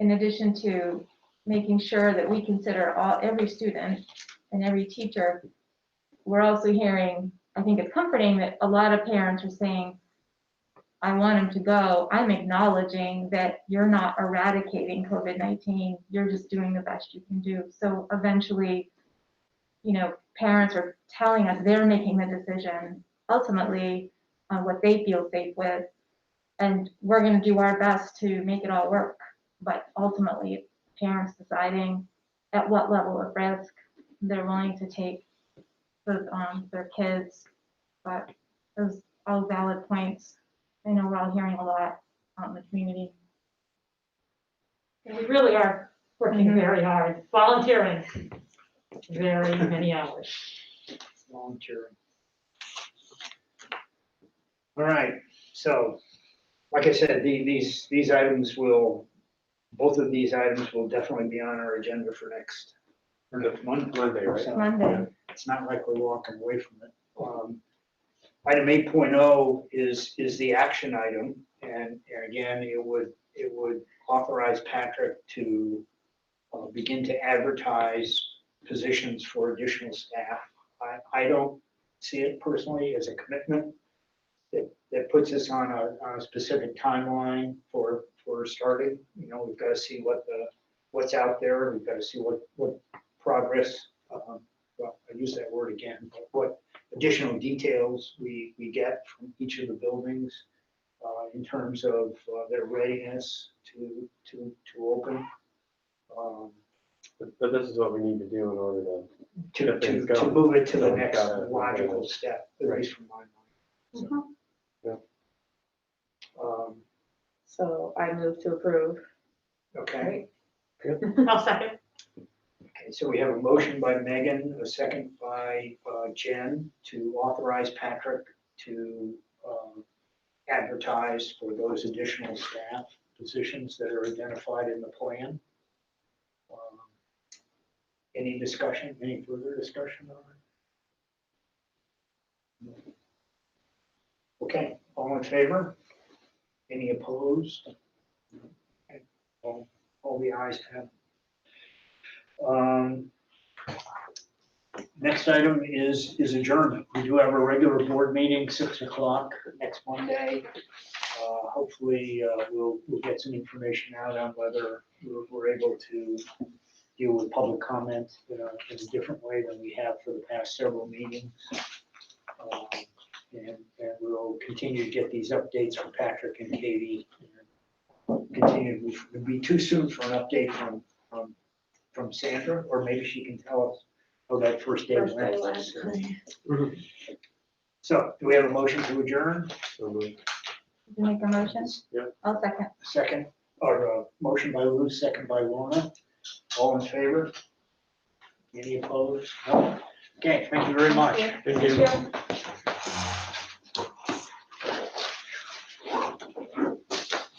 in addition to making sure that we consider every student and every teacher, we're also hearing, I think it's comforting that a lot of parents are saying, I want him to go. I'm acknowledging that you're not eradicating COVID-19. You're just doing the best you can do. So eventually, parents are telling us they're making the decision ultimately on what they feel safe with. And we're going to do our best to make it all work. But ultimately, it's parents deciding at what level of risk they're willing to take for their kids. But those all valid points. I know we're all hearing a lot out in the community. And we really are working very hard, volunteering very many hours. Volunteering. All right, so, like I said, these items both of these items will definitely be on our agenda for next Monday, right? So Monday. It's not like we're walking away from it. Item 8.0 is the action item, and again, it would authorize Patrick to begin to advertise positions for additional staff. I don't see it personally as a commitment that puts us on a specific timeline for starting. We've got to see what's out there. We've got to see what progress, well, I use that word again, but what additional details we get from each of the buildings in terms of their readiness to open. But this is what we need to do in order to get things To going. move it to the So next we've gotta- logical step, at least from my mind. So, So I move to approve. Okay, I'll second. okay, so we have a motion by Megan, a second by Jen to authorize Patrick to advertise for those additional staff positions that are identified in the plan. Any discussion, any further discussion on it? Okay, all in favor? Any opposed? Okay, all the ayes have. Next item is adjournment. We do have a regular board meeting, 6 o'clock next Monday. Hopefully, we'll get some information out on whether we're able to deal with public comment in a different way than we have for the past several meetings. And we'll continue to get these updates from Patrick and Katie. Continue, it would be too soon for an update from Sandra, or maybe she can tell us how that first day went. So, do we have a motion to adjourn? So moved. Did you make a motion? Yeah. I'll second. Second, or motion by Lou, second by Lorna. All in favor? Any opposed? No? Okay, thank you very much. Thank you.